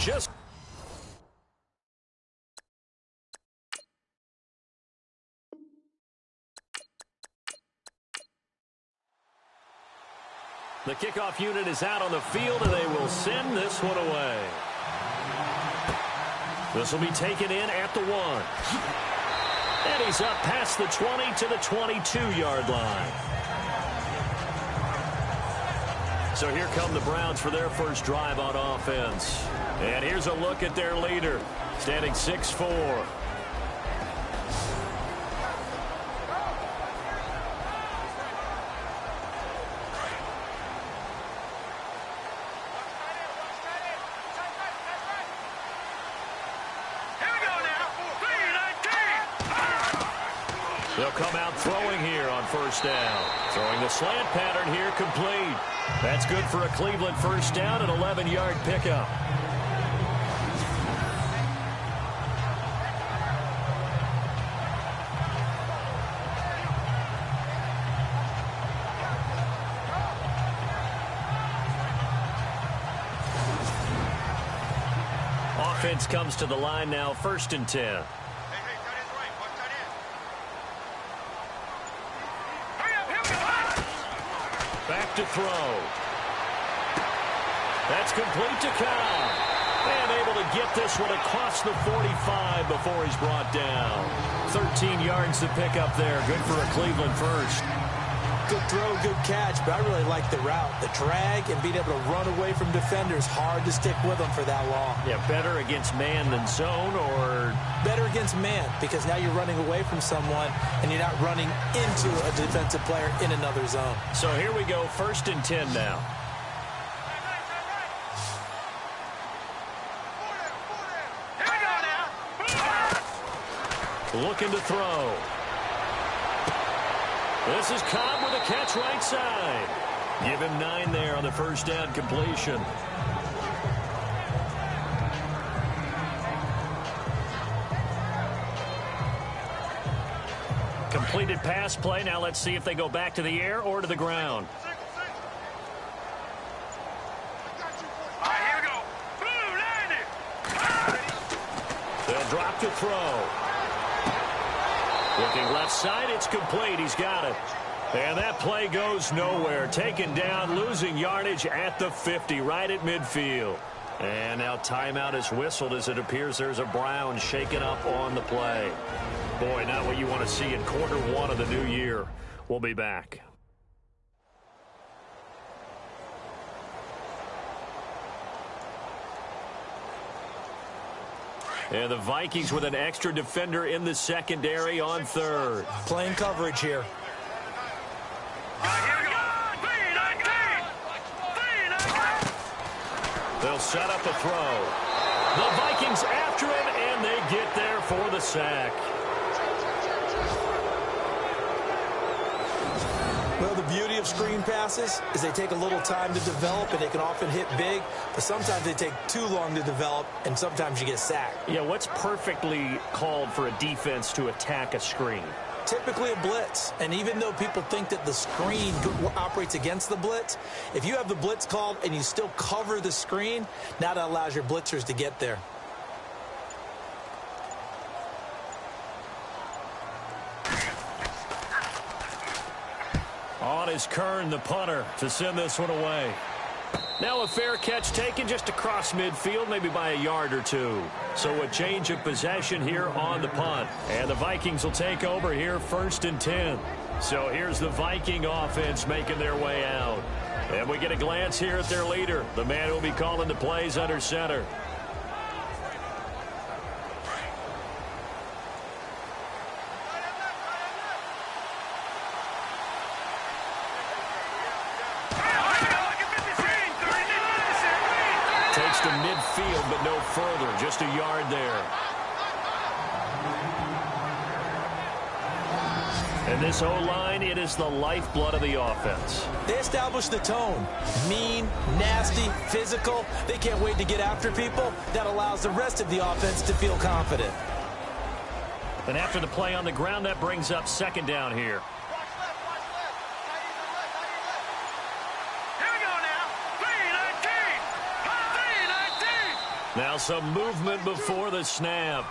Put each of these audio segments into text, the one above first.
just... The kickoff unit is out on the field, and they will send this one away. This will be taken in at the 1. And he's up past the 20 to the 22-yard line. So here come the Browns for their first drive on offense. And here's a look at their leader, standing 6'4". They'll come out throwing here on first down. Throwing the slant pattern here, complete. That's good for a Cleveland first down, an 11-yard pickup. Offense comes to the line now, 1st and 10. Back to throw. That's complete to Cobb. And able to get this one across the 45 before he's brought down. 13 yards to pick up there. Good for a Cleveland first. Good throw, good catch, but I really like the route. The drag and being able to run away from defenders. Hard to stick with them for that long. Yeah, better against man than zone, or... Better against man, because now you're running away from someone and you're not running into a defensive player in another zone. So here we go, 1st and 10 now. Looking to throw. This is Cobb with a catch right side. Give him 9 there on the first down completion. Completed pass play. Now let's see if they go back to the air or to the ground. Here we go. They'll drop to throw. Looking left side, it's complete. He's got it. And that play goes nowhere. Taken down, losing yardage at the 50, right at midfield. And now timeout is whistled as it appears there's a Brown shaken up on the play. Boy, not what you want to see in quarter 1 of the new year. We'll be back. And the Vikings with an extra defender in the secondary on 3rd. Playing coverage here. They'll set up a throw. The Vikings after him, and they get there for the sack. Well, the beauty of screen passes is they take a little time to develop, and they can often hit big, but sometimes they take too long to develop, and sometimes you get sacked. Yeah, what's perfectly called for a defense to attack a screen? Typically a blitz, and even though people think that the screen operates against the blitz, if you have the blitz called and you still cover the screen, now that allows your blitzers to get there. On is Kern, the punter, to send this one away. Now a fair catch taken just across midfield, maybe by a yard or 2. So a change of possession here on the punt. And the Vikings will take over here, 1st and 10. So here's the Viking offense making their way out. And we get a glance here at their leader, the man who will be calling the plays under center. Takes to midfield, but no further. Just a yard there. And this O-line, it is the lifeblood of the offense. They establish the tone. Mean, nasty, physical. They can't wait to get after people. That allows the rest of the offense to feel confident. And after the play on the ground, that brings up 2nd down here. Now some movement before the snap.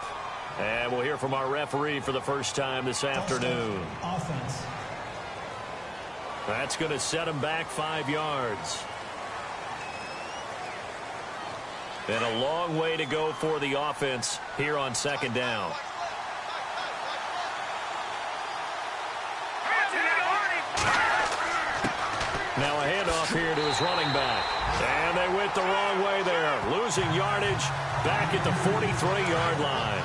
And we'll hear from our referee for the first time this afternoon. Offense. That's going to set him back 5 yards. And a long way to go for the offense here on second down. Now a handoff here to his running back. And they went the wrong way there. Losing yardage back at the 43-yard line.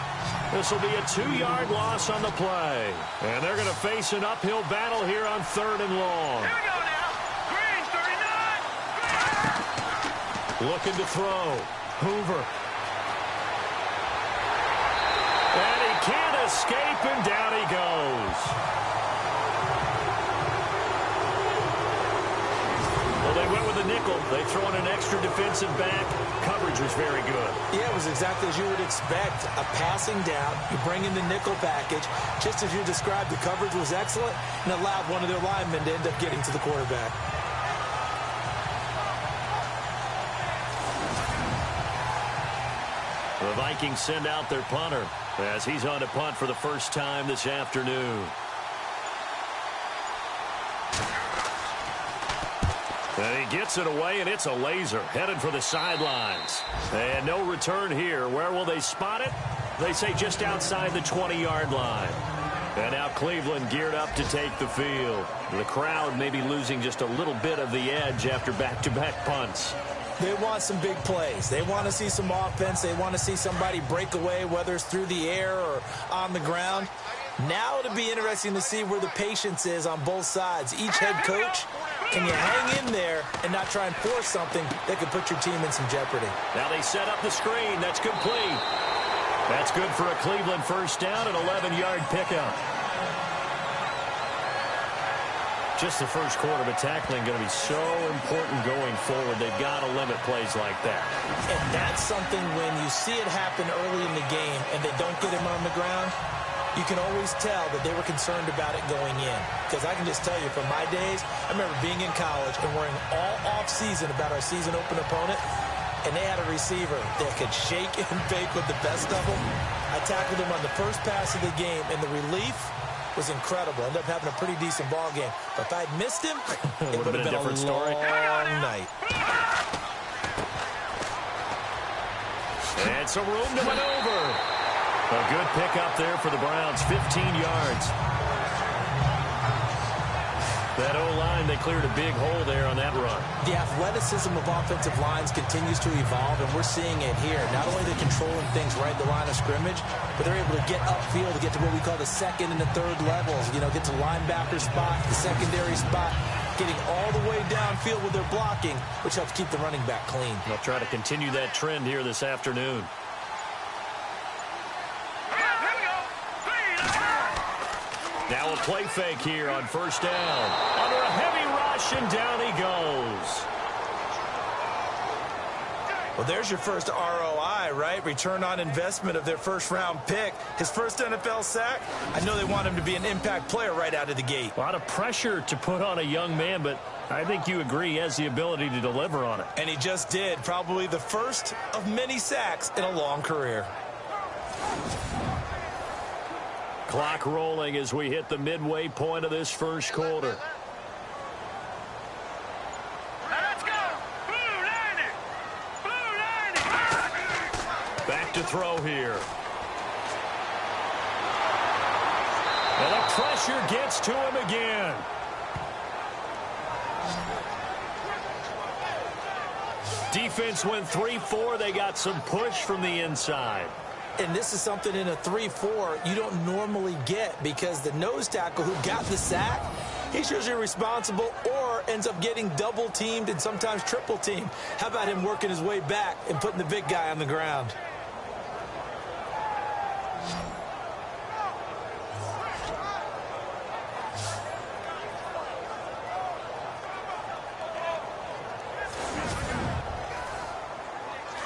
This will be a 2-yard loss on the play. And they're going to face an uphill battle here on 3rd and long. Here we go now. Green, 39. Looking to throw. Hoover. And he can't escape, and down he goes. Well, they went with a nickel. They throw in an extra defensive back. Coverage was very good. Yeah, it was exactly as you would expect. A passing down. You bring in the nickel package. Just as you described, the coverage was excellent and allowed one of their linemen to end up getting to the quarterback. The Vikings send out their punter as he's on to punt for the first time this afternoon. And he gets it away, and it's a laser headed for the sidelines. And no return here. Where will they spot it? They say just outside the 20-yard line. And now Cleveland geared up to take the field. The crowd may be losing just a little bit of the edge after back-to-back punts. They want some big plays. They want to see some offense. They want to see somebody break away, whether it's through the air or on the ground. Now it'll be interesting to see where the patience is on both sides. Each head coach, can you hang in there and not try and force something that could put your team in some jeopardy? Now they set up the screen. That's complete. That's good for a Cleveland first down, an 11-yard pickup. Just the first quarter, but tackling going to be so important going forward. They've got to limit plays like that. And that's something when you see it happen early in the game and they don't get him on the ground, you can always tell that they were concerned about it going in. Because I can just tell you from my days, I remember being in college and worrying all off-season about our season open opponent, and they had a receiver that could shake and bake with the best of them. I tackled him on the first pass of the game, and the relief was incredible. Ended up having a pretty decent ball game. But if I'd missed him, it would have been a different story. Long night. And some room to maneuver. A good pickup there for the Browns, 15 yards. That O-line, they cleared a big hole there on that run. The athleticism of offensive lines continues to evolve, and we're seeing it here. Not only are they controlling things right at the line of scrimmage, but they're able to get upfield to get to what we call the second and the third levels. You know, get to linebacker spot, the secondary spot, getting all the way downfield with their blocking, which helps keep the running back clean. They'll try to continue that trend here this afternoon. Now a play fake here on first down. Under a heavy rush, and down he goes. Well, there's your first ROI, right? Return on investment of their first-round pick. His first NFL sack. I know they want him to be an impact player right out of the gate. A lot of pressure to put on a young man, but I think you agree he has the ability to deliver on it. And he just did. Probably the first of many sacks in a long career. Clock rolling as we hit the midway point of this first quarter. Let's go. Blue Lightning. Blue Lightning. Back to throw here. And the pressure gets to him again. Defense went 3-4. They got some push from the inside. And this is something in a 3-4 you don't normally get, because the nose tackle who got the sack, he's usually responsible or ends up getting double teamed and sometimes triple teamed. How about him working his way back and putting the big guy on the ground?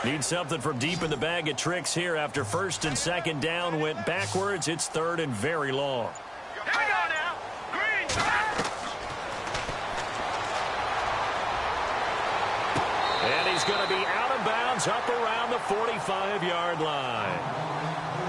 Need something from deep in the bag of tricks here after first and second down went backwards. It's third and very long. Here we go now. Green. And he's going to be out of of bounds up around the 45-yard line.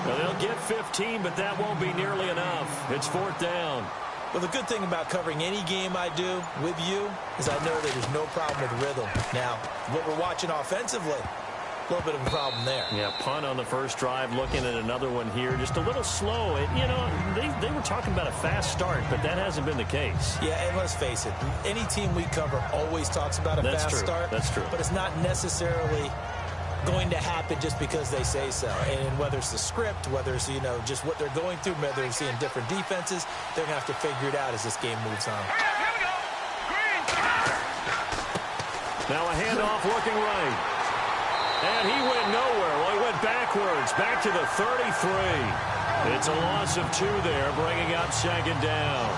Now, they'll get 15, but that won't be nearly enough. It's 4th down. Well, the good thing about covering any game I do with you is I know that there's no problem with rhythm. Now, what we're watching offensively, a little bit of a problem there. Yeah, punt on the first drive, looking at another one here. Just a little slow. They were talking about a fast start, but that hasn't been the case. Yeah, and let's face it, any team we cover always talks about a fast start. That's true. But it's not necessarily going to happen just because they say so. And whether it's the script, whether it's, just what they're going through, whether they're seeing different defenses, they're going to have to figure it out as this game moves on. Here we go. Green. Now a handoff looking right. And he went nowhere. Well, he went backwards, back to the 33. It's a loss of 2 there, bringing up 2nd down.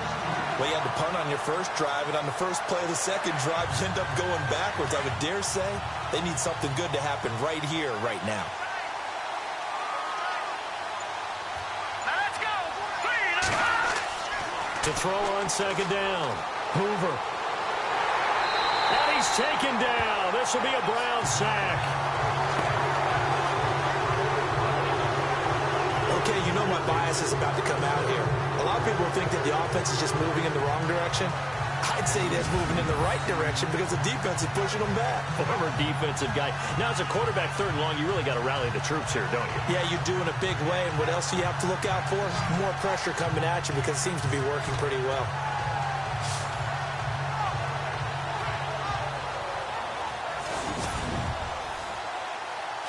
Well, you had to punt on your first drive, and on the first play of the second drive, you end up going backwards. I would dare say they need something good to happen right here, right now. Now let's go. Green. To throw on 2nd down. Hoover. And he's taken down. This will be a Brown sack. Okay, you know my bias is about to come out here. A lot of people think that the offense is just moving in the wrong direction. I'd say that's moving in the right direction because the defense is pushing them back. Former defensive guy. Now, as a quarterback 3rd and long, you really got to rally the troops here, don't you? Yeah, you do in a big way. And what else do you have to look out for? More pressure coming at you because it seems to be working pretty well.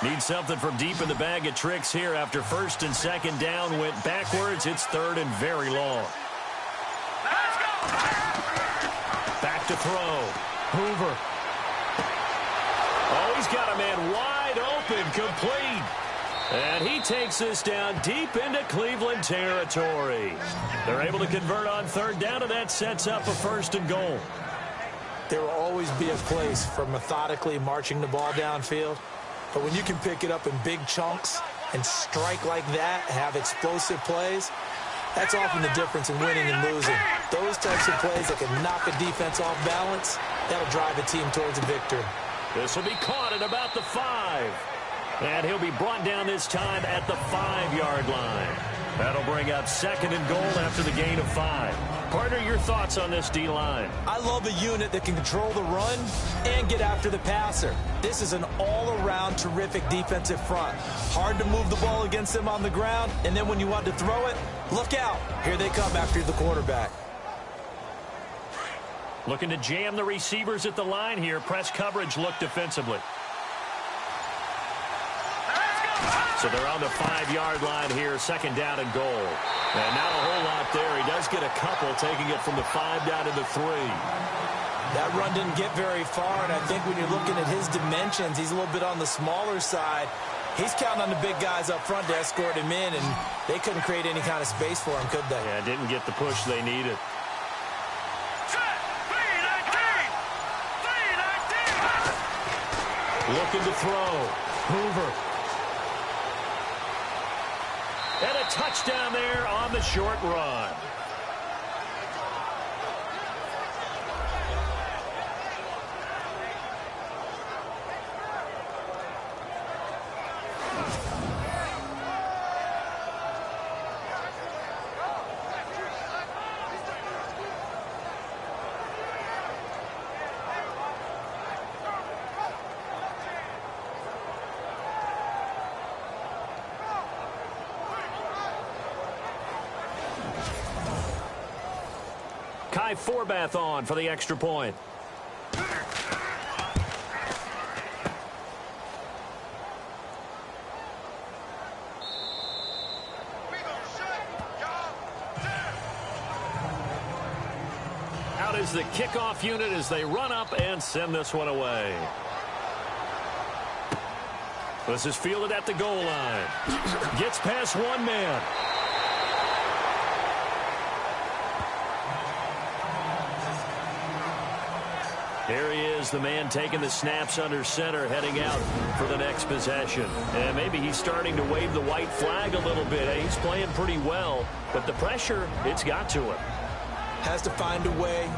Need something from deep in the bag of tricks here after 1st and 2nd down. Went backwards. It's 3rd and very long. Let's go. Back to throw. Hoover. Oh, he's got a man wide open, complete. And he takes this down deep into Cleveland territory. They're able to convert on 3rd down, and that sets up a 1st and goal. There will always be a place for methodically marching the ball downfield. But when you can pick it up in big chunks and strike like that, have explosive plays, that's often the difference in winning and losing. Those types of plays that can knock a defense off balance, that'll drive a team towards a victory. This will be caught at about the 5. And he'll be brought down this time at the 5-yard line. That'll bring up 2nd and goal after the gain of 5. Partner, your thoughts on this D-line? I love a unit that can control the run and get after the passer. This is an all-around terrific defensive front. Hard to move the ball against them on the ground, and then when you want to throw it, look out. Here they come after the quarterback. Looking to jam the receivers at the line here. Press coverage look defensively. So they're on the 5-yard line here, 2nd down and goal. And not a whole lot there. He does get a couple, taking it from the 5 down to the 3. That run didn't get very far, and I think when you're looking at his dimensions, he's a little bit on the smaller side. He's counting on the big guys up front to escort him in, and they couldn't create any kind of space for him, could they? Yeah, didn't get the push they needed. Set. 3-19. 3-19. Looking to throw. Hoover. And a touchdown there on the short run. Kai Forbath on for the extra point. Out is the kickoff unit as they run up and send this one away. This is fielded at the goal line. Gets past one man. Here he is, the man taking the snaps under center, heading out for the next possession. And maybe he's starting to wave the white flag a little bit. He's playing pretty well, but the pressure, it's got to him. Has to find a way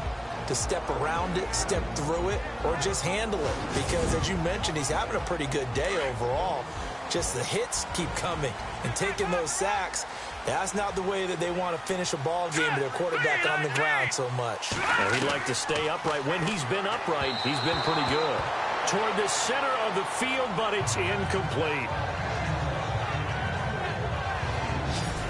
to step around it, step through it, or just handle it. Because, as you mentioned, he's having a pretty good day overall. Just the hits keep coming and taking those sacks. That's not the way that they want to finish a ball game with their quarterback on the ground so much. And he'd like to stay upright. When he's been upright, he's been pretty good. Toward the center of the field, but it's incomplete.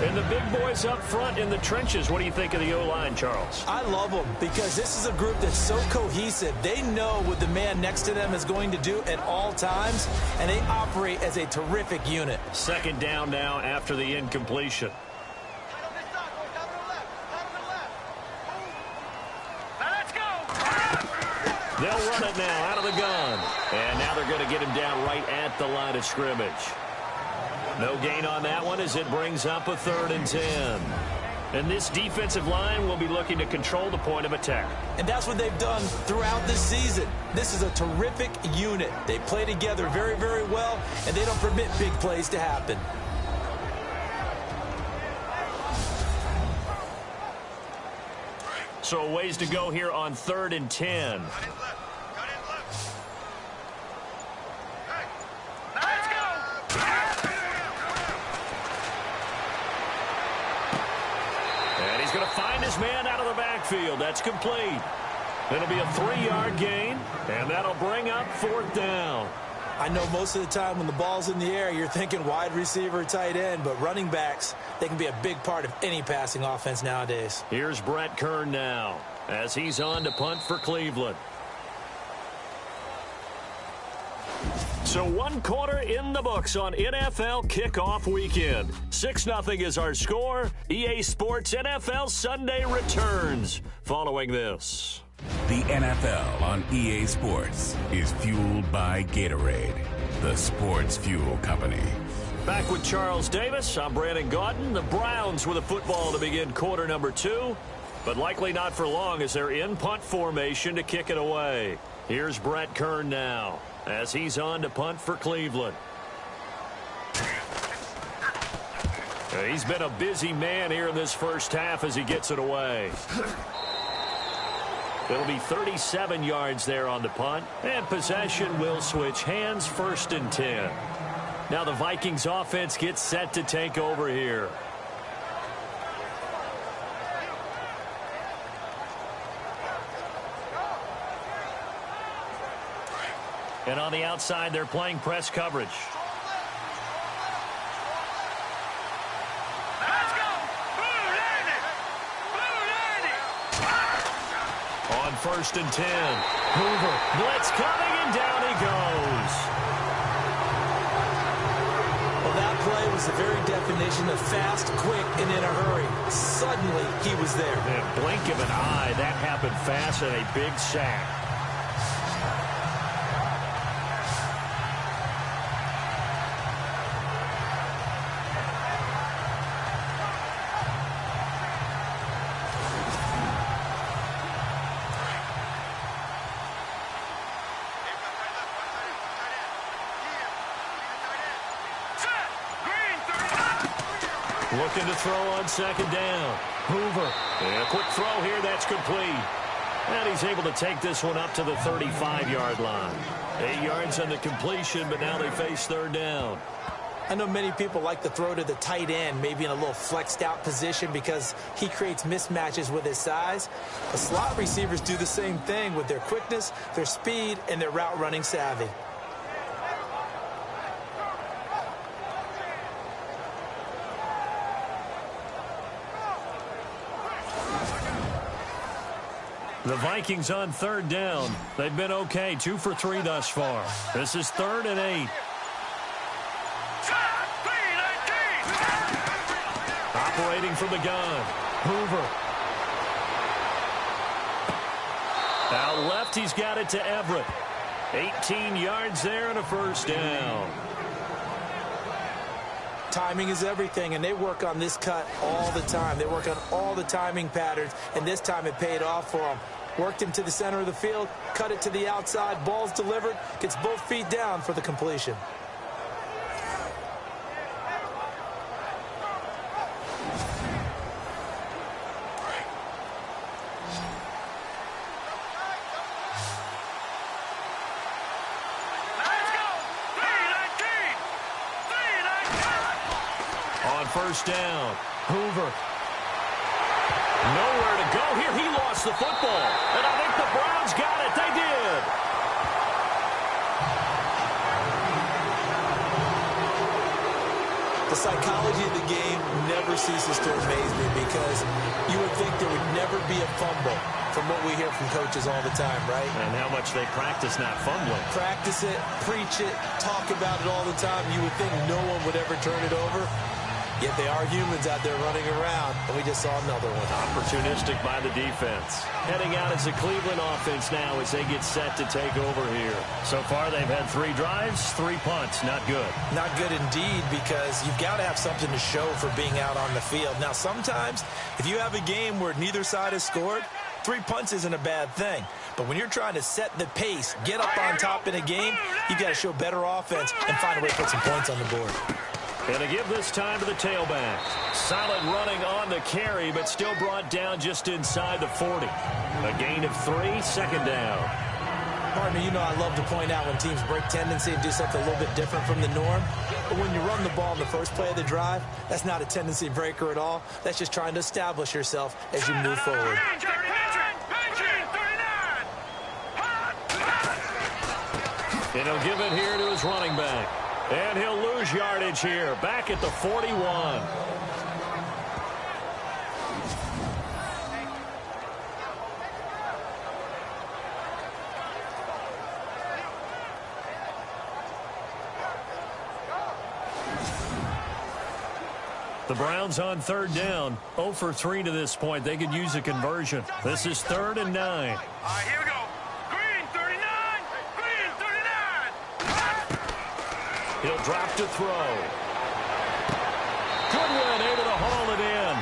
And the big boys up front in the trenches. What do you think of the O-line, Charles? I love them because this is a group that's so cohesive. They know what the man next to them is going to do at all times, and they operate as a terrific unit. Second down now after the incompletion. Now let's go. They'll run it now out of the gun. And now they're going to get him down right at the line of scrimmage. No gain on that one as it brings up a 3rd and 10. And this defensive line will be looking to control the point of attack. And that's what they've done throughout this season. This is a terrific unit. They play together very, very well, and they don't permit big plays to happen. So a ways to go here on 3rd and 10. He's going to find his man out of the backfield. That's complete. It'll be a 3-yard gain, and that'll bring up 4th down. I know most of the time when the ball's in the air, you're thinking wide receiver, tight end, but running backs, they can be a big part of any passing offense nowadays. Here's Brett Kern now as he's on to punt for Cleveland. So 1 quarter in the books on NFL kickoff weekend. 6-0 is our score. EA Sports NFL Sunday returns following this. The NFL on EA Sports is fueled by Gatorade, the sports fuel company. Back with Charles Davis. I'm Brandon Gaudin. The Browns with a football to begin quarter number 2, but likely not for long as they're in punt formation to kick it away. Here's Brett Kern now as he's on to punt for Cleveland. He's been a busy man here in this first half as he gets it away. It'll be 37 yards there on the punt, and possession will switch hands, 1st and 10. Now the Vikings offense gets set to take over here. And on the outside, they're playing press coverage. Let's go. Blue lady. Blue lady. On 1st and 10. Hoover. Blitz coming, and down he goes. Well, that play was the very definition of fast, quick, and in a hurry. Suddenly, he was there. In a blink of an eye, that happened fast and a big sack. Looking to throw on 2nd down. Hoover. And a quick throw here. That's complete. And he's able to take this one up to the 35-yard line. 8 yards on the completion, but now they face 3rd down. I know many people like to throw to the tight end, maybe in a little flexed out position because he creates mismatches with his size. The slot receivers do the same thing with their quickness, their speed, and their route running savvy. The Vikings on 3rd down. They've been okay, 2 for 3 thus far. This is 3rd and 8. Operating from the gun. Hoover. Out left, he's got it to Everett. 18 yards there and a 1st down. Timing is everything, and they work on this cut all the time. They work on all the timing patterns, and this time it paid off for them. Worked him to the center of the field, cut it to the outside, ball's delivered, gets both feet down for the completion. On first down, Hoover. Nowhere to go here. He lost the football. And I think the Browns got it. They did. The psychology of the game never ceases to amaze me because you would think there would never be a fumble from what we hear from coaches all the time, right? And how much they practice not fumbling. Practice it, preach it, talk about it all the time. You would think no one would ever turn it over. Yet they are humans out there running around, and we just saw another one. Opportunistic by the defense. Heading out as the Cleveland offense now as they get set to take over here. So far, they've had 3 drives, 3 punts. Not good. Not good indeed, because you've got to have something to show for being out on the field. Now, sometimes, if you have a game where neither side has scored, 3 punts isn't a bad thing. But when you're trying to set the pace, get up on top in a game, you've got to show better offense and find a way to put some points on the board. And to give this time to the tailback. Solid running on the carry, but still brought down just inside the 40. A gain of 3, second down. Partner, you know I love to point out when teams break tendency and do something a little bit different from the norm. But when you run the ball in the first play of the drive, that's not a tendency breaker at all. That's just trying to establish yourself as you move forward. And he'll give it here to his running back. And he'll lose yardage here, back at the 41. The Browns on third down, 0 for 3 to this point. They could use a conversion. This is 3rd and 9. All right, here we go. Green 39. Green 39. He'll drop to throw. Goodwin able to haul it in.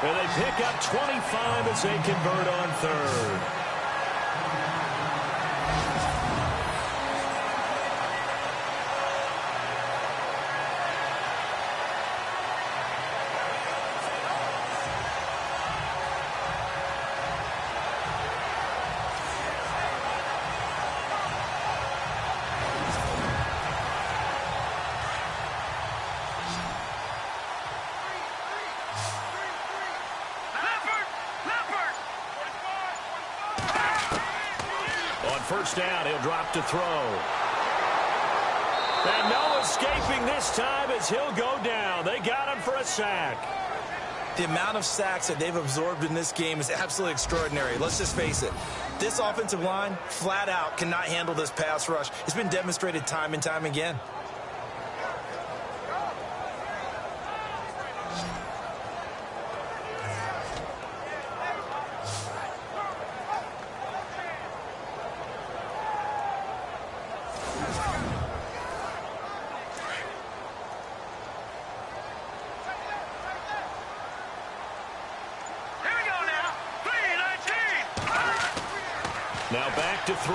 And they pick up 25 as they convert on 3rd. First down, he'll drop to throw. And no escaping this time as he'll go down. They got him for a sack. The amount of sacks that they've absorbed in this game is absolutely extraordinary. Let's just face it. This offensive line, flat out, cannot handle this pass rush. It's been demonstrated time and time again. Now back to throw.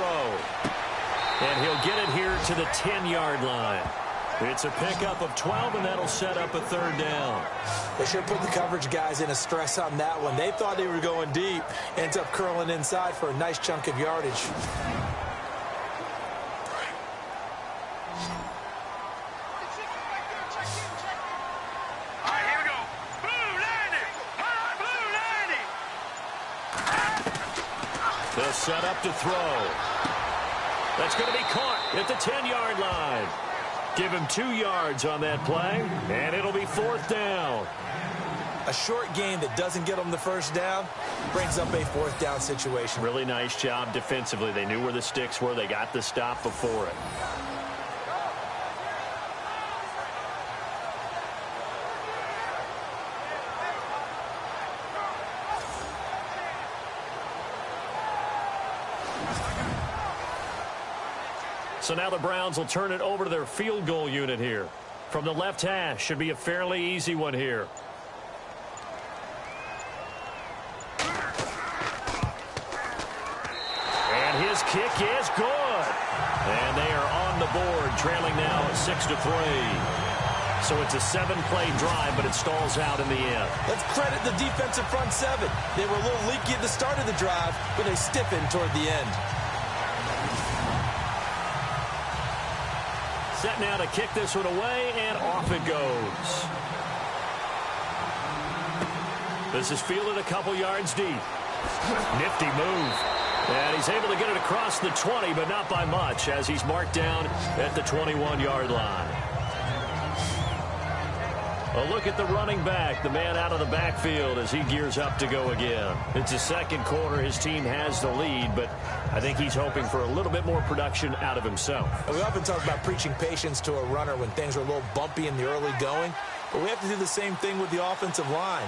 And he'll get it here to the 10-yard line. It's a pickup of 12, and that'll set up a 3rd down. They sure put the coverage guys in a stress on that one. They thought they were going deep. Ends up curling inside for a nice chunk of yardage. They'll set up to throw. That's going to be caught at the 10-yard line. Give him 2 yards on that play, and it'll be 4th down. A short game that doesn't get them the first down brings up a 4th down situation. Really nice job defensively. They knew where the sticks were. They got the stop before it. So now the Browns will turn it over to their field goal unit here. From the left hash, should be a fairly easy one here. And his kick is good. And they are on the board, trailing now 6-3. So it's a 7-play drive, but it stalls out in the end. Let's credit the defensive front 7. They were a little leaky at the start of the drive, but they stiffened toward the end. set now to kick this one away, and off it goes. This is fielded a couple yards deep. Nifty move. And he's able to get it across the 20, but not by much, as he's marked down at the 21-yard line. A look at the running back, the man out of the backfield as he gears up to go again. It's the second quarter. His team has the lead, but I think he's hoping for a little bit more production out of himself. We often talk about preaching patience to a runner when things are a little bumpy in the early going, but we have to do the same thing with the offensive line.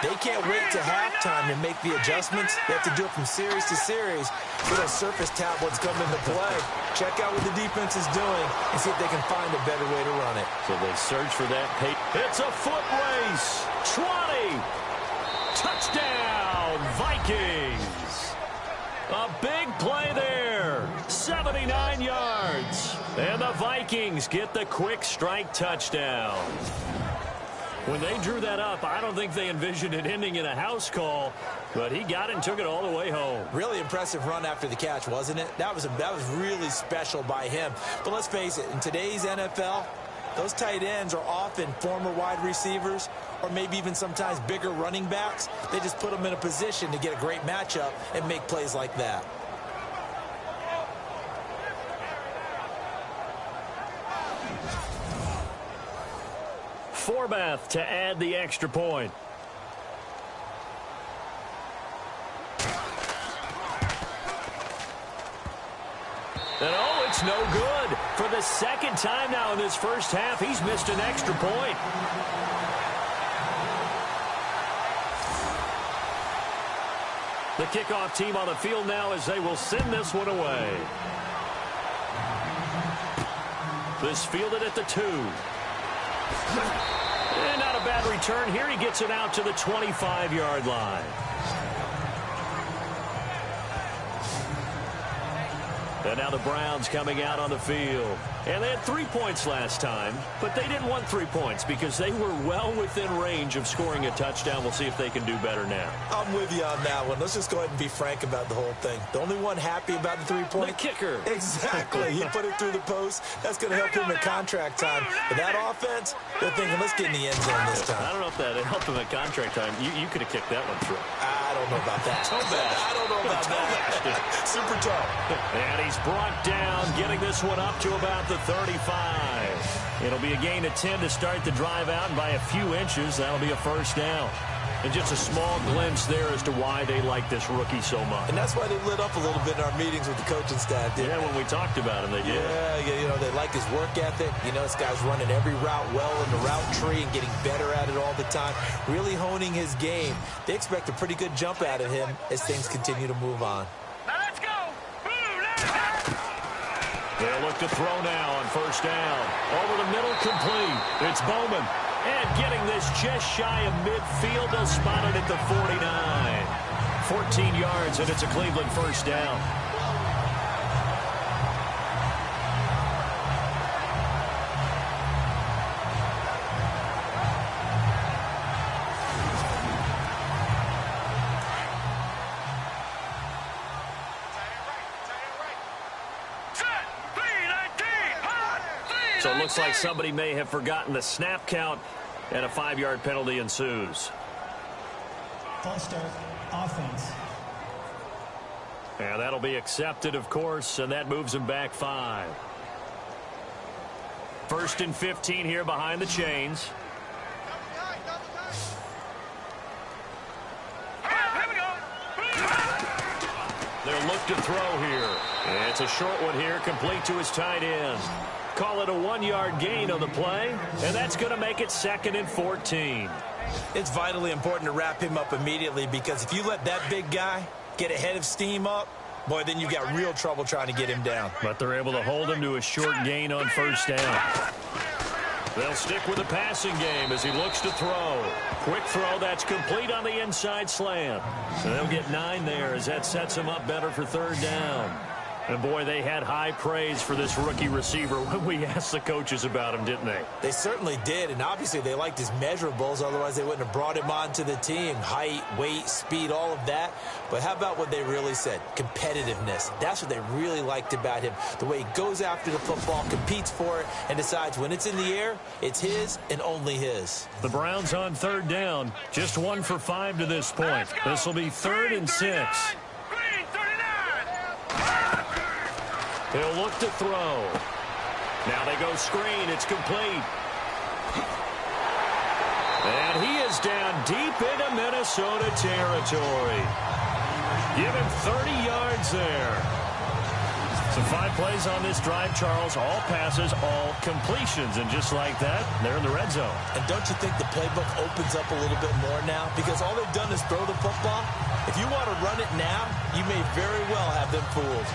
They can't wait to halftime to make the adjustments. They have to do it from series to series. Little surface tablets come into play. Check out what the defense is doing and see if they can find a better way to run it. So they search for that pace. It's a foot race. 20. Touchdown, Vikings. A big play there. 79 yards. And the Vikings get the quick strike touchdown. When they drew that up, I don't think they envisioned it ending in a house call, but he got it and took it all the way home. Really impressive run after the catch, wasn't it? That was really special by him. But let's face it, in today's NFL, those tight ends are often former wide receivers or maybe even sometimes bigger running backs. They just put them in a position to get a great matchup and make plays like that. Forbath to add the extra point. And oh, it's no good. For the second time now in this first half, he's missed an extra point. The kickoff team on the field now as they will send this one away. This fielded at the 2. And not a bad return here. He gets it out to the 25-yard line. And now the Browns coming out on the field. And they had 3 points last time, but they didn't want 3 points because they were well within range of scoring a touchdown. We'll see if they can do better now. I'm with you on that one. Let's just go ahead and be frank about the whole thing. The only one happy about the 3-point? The kicker. Exactly. He put it through the post. That's going to help him at contract time. But that offense, they're thinking, let's get in the end zone this time. I don't know if that helped him at contract time. You could have kicked that one through. I don't know about that. I don't know about that. Super tough. And he's brought down, getting this one up to about the 35. It'll be a gain of 10 to start the drive out, and by a few inches, that'll be a first down. And just a small glimpse there as to why they like this rookie so much. And that's why they lit up a little bit in our meetings with the coaching staff. Yeah, when we talked about him, they did. Yeah, you know, they like his work ethic. You know, this guy's running every route well in the route tree and getting better at it all the time. Really honing his game. They expect a pretty good jump out of him as things continue to move on. Now let's go. They'll look to throw now on first down. Over the middle, complete. It's Bowman. And getting this just shy of midfield. They'll spot it at the 49. 14 yards, and it's a Cleveland first down. So it looks like somebody may have forgotten the snap count, and a 5-yard penalty ensues. False start, offense. And that'll be accepted, of course, and that moves him back 5. 1st and 15 here behind the chains. They'll look to throw here. And it's a short one here, complete to his tight end. Call it a 1-yard gain on the play, and that's going to make it 2nd and 14. It's vitally important to wrap him up immediately, because if you let that big guy get ahead of steam up, boy, then you've got real trouble trying to get him down. But they're able to hold him to a short gain on first down. They'll stick with the passing game as he looks to throw. Quick throw, that's complete on the inside slant. So they'll get 9 there as that sets him up better for 3rd down. And boy, they had high praise for this rookie receiver when we asked the coaches about him, didn't they? They certainly did, and obviously they liked his measurables, otherwise they wouldn't have brought him onto the team. Height, weight, speed, all of that. But how about what they really said? Competitiveness. That's what they really liked about him. The way he goes after the football, competes for it, and decides when it's in the air, it's his and only his. The Browns on third down. Just 1 for 5 to this point. This will be 3rd and 6. He'll look to throw. Now they go screen. It's complete. And he is down deep into Minnesota territory. Give him 30 yards there. So 5 plays on this drive, Charles. All passes, all completions. And just like that, they're in the red zone. And don't you think the playbook opens up a little bit more now? Because all they've done is throw the football. If you want to run it now, you may very well have them fooled.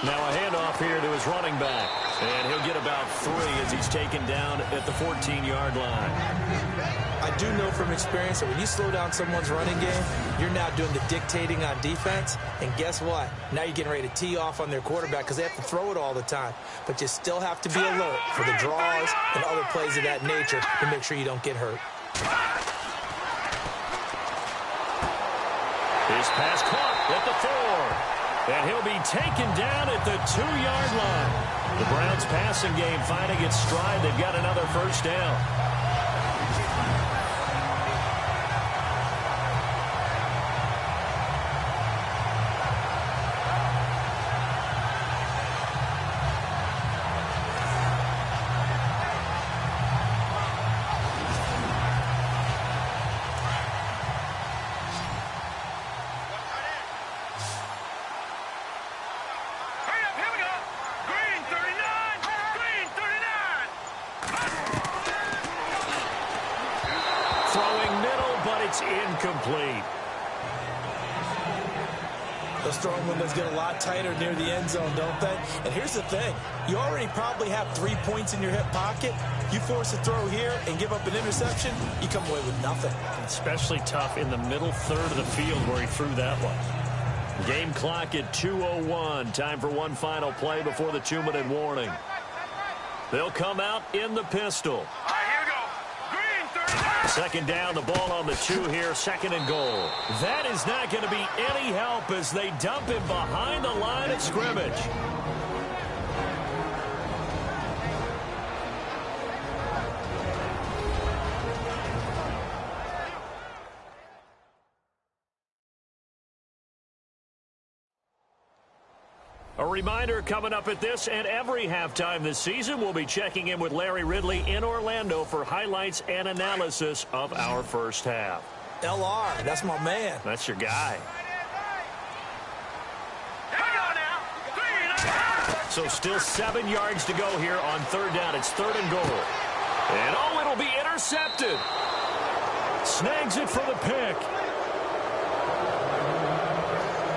Now a handoff here to his running back. And he'll get about 3 as he's taken down at the 14-yard line. I do know from experience that when you slow down someone's running game, you're now doing the dictating on defense. And guess what? Now you're getting ready to tee off on their quarterback because they have to throw it all the time. But you still have to be alert for the draws and other plays of that nature to make sure you don't get hurt. His pass caught at the 4. And he'll be taken down at the 2-yard line. The Browns passing game finding its stride. They've got another first down. Incomplete. Those throwing windows get a lot tighter near the end zone, don't they? And here's the thing. You already probably have 3 points in your hip pocket. You force a throw here and give up an interception, you come away with nothing. Especially tough in the middle third of the field where he threw that one. Game clock at 2:01. Time for one final play before the 2-minute warning. They'll come out in the pistol. Second down, the ball on the 2 here, 2nd and goal. That is not going to be any help as they dump him behind the line of scrimmage. A reminder coming up at this and every halftime this season, we'll be checking in with Larry Ridley in Orlando for highlights and analysis of our first half. LR, that's my man. That's your guy. So still 7 yards to go here on third down. It's 3rd and goal. And oh, it'll be intercepted. Snags it for the pick.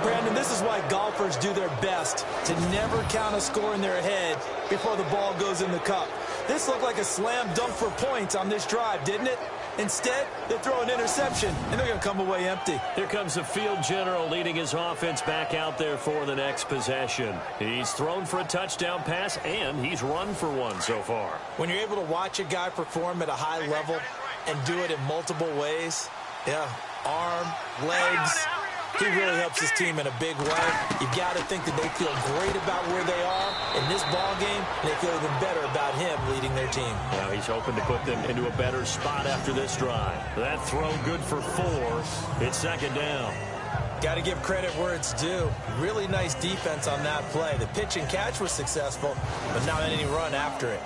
Brandon, this is why golfers do their best to never count a score in their head before the ball goes in the cup. This looked like a slam dunk for points on this drive, didn't it? Instead, they throw an interception, and they're going to come away empty. Here comes the field general leading his offense back out there for the next possession. He's thrown for a touchdown pass, and he's run for one so far. When you're able to watch a guy perform at a high level and do it in multiple ways, yeah, arm, legs, he really helps his team in a big way. You've got to think that they feel great about where they are in this ball game, and they feel even better about him leading their team. Now he's hoping to put them into a better spot after this drive. That throw good for 4. It's 2nd down. Got to give credit where it's due. Really nice defense on that play. The pitch and catch was successful, but not any run after it.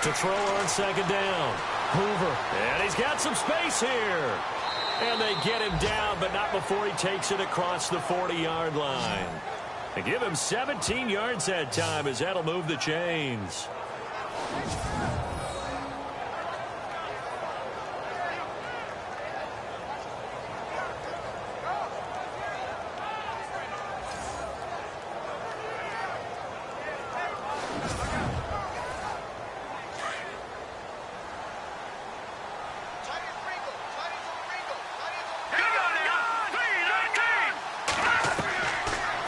To throw on 2nd down. Hoover. And he's got some space here. And they get him down, but not before he takes it across the 40-yard line. They give him 17 yards that time as that'll move the chains.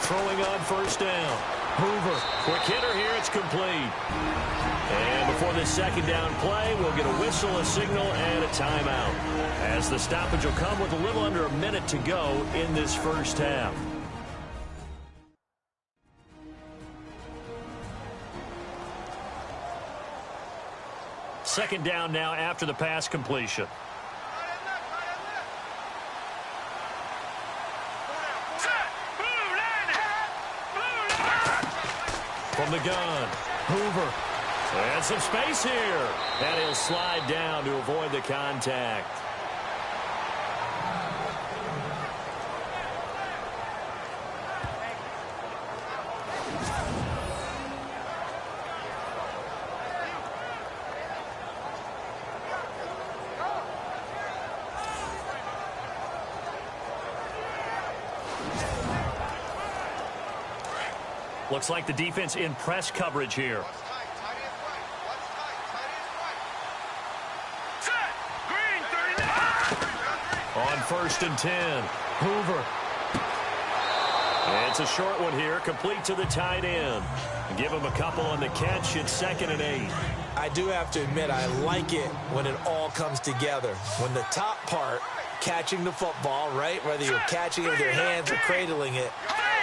Throwing on first down. Hoover, quick hitter here, it's complete. And before the second down play, we'll get a whistle, a signal, and a timeout. As the stoppage will come with a little under a minute to go in this first half. Second down now after the pass completion. From the gun, Hoover. And some space here. And he'll slide down to avoid the contact. Looks like the defense in press coverage here. On first and 10, Hoover. And it's a short one here, complete to the tight end. Give him a couple on the catch. It's 2nd and 8. I do have to admit, I like it when it all comes together. When the top part, catching the football, right, whether you're catching it with your hands or cradling it,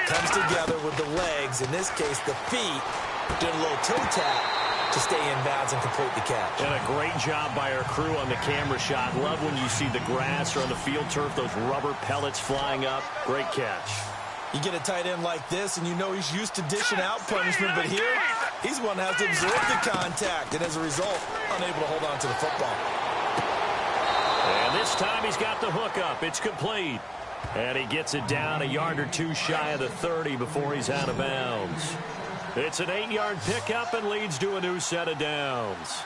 comes together with the legs, in this case the feet, did a little toe tap to stay in bounds and complete the catch. And a great job by our crew on the camera shot. Love when you see the grass or on the field turf, those rubber pellets flying up. Great catch. You get a tight end like this, and you know he's used to dishing out punishment, but here, he's one that has to absorb the contact, and as a result, unable to hold on to the football. And this time he's got the hook up. It's complete. And he gets it down a yard or two shy of the 30 before he's out of bounds. It's an 8-yard pickup and leads to a new set of downs.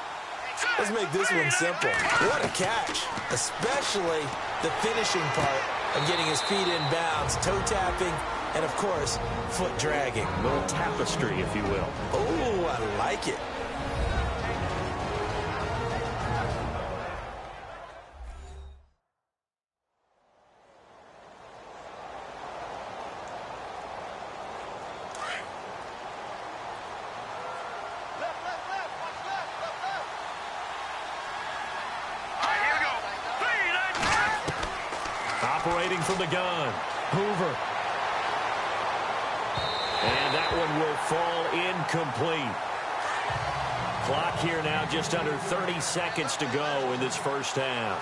Let's make this one simple. What a catch, especially the finishing part of getting his feet in bounds, toe tapping, and of course, foot dragging. A little tapestry, if you will. Oh, I like it. Operating from the gun, Hoover. And that one will fall incomplete. Clock here now just under 30 seconds to go in this first half.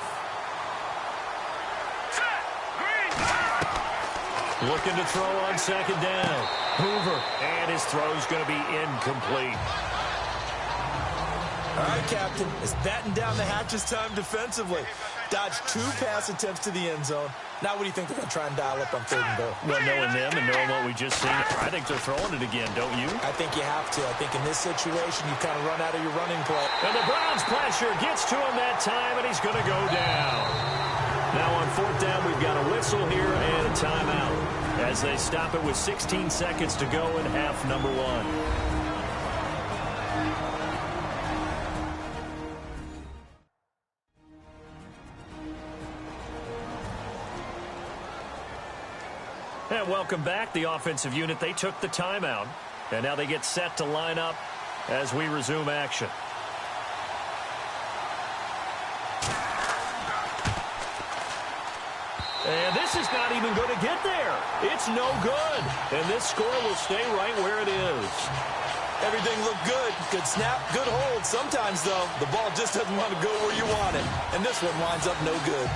Looking to throw on second down. Hoover. And his throw's going to be incomplete. All right, Captain. It's batten down the hatches time defensively. Dodged 2 pass attempts to the end zone. Now what do you think they're going to try and dial up on 3rd and goal? Well, knowing them and knowing what we just seen, I think they're throwing it again, don't you? I think you have to. I think in this situation, you kind of run out of your running play. And the Browns pressure gets to him that time, and he's going to go down. Now on 4th down, we've got a whistle here and a timeout as they stop it with 16 seconds to go in half number 1. And welcome back. The offensive unit, they took the timeout. And now they get set to line up as we resume action. And this is not even going to get there. It's no good. And this score will stay right where it is. Everything looked good. Good snap, good hold. Sometimes, though, the ball just doesn't want to go where you want it. And this one winds up no good.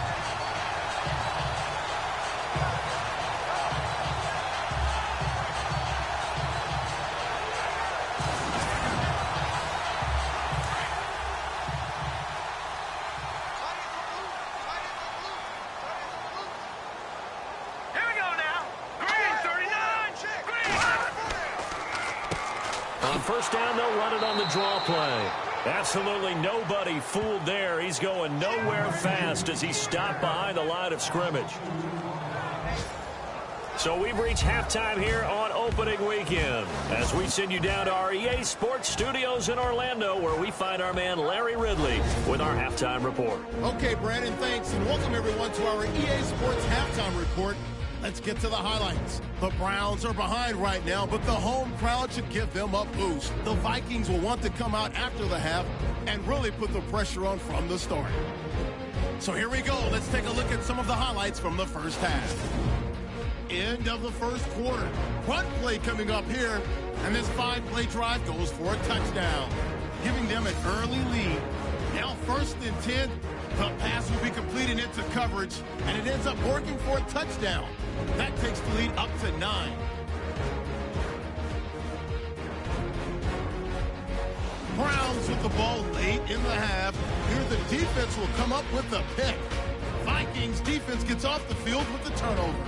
On first down, they'll run it on the draw play. Absolutely nobody fooled there. He's going nowhere fast as he stopped behind the line of scrimmage. So we've reached halftime here on opening weekend as we send you down to our EA Sports Studios in Orlando, where we find our man Larry Ridley with our halftime report. Okay, Brandon, thanks, and welcome everyone to our EA Sports halftime report. Let's get to the highlights. The Browns are behind right now, but the home crowd should give them a boost. The Vikings will want to come out after the half and really put the pressure on from the start. So here we go. Let's take a look at some of the highlights from the first half. End of the first quarter. Run play coming up here, and this 5-play drive goes for a touchdown, giving them an early lead. Now 1st and 10. The pass will be completed into coverage, and it ends up working for a touchdown. That takes the lead up to 9. Browns with the ball late in the half. Here the defense will come up with a pick. Vikings defense gets off the field with the turnover.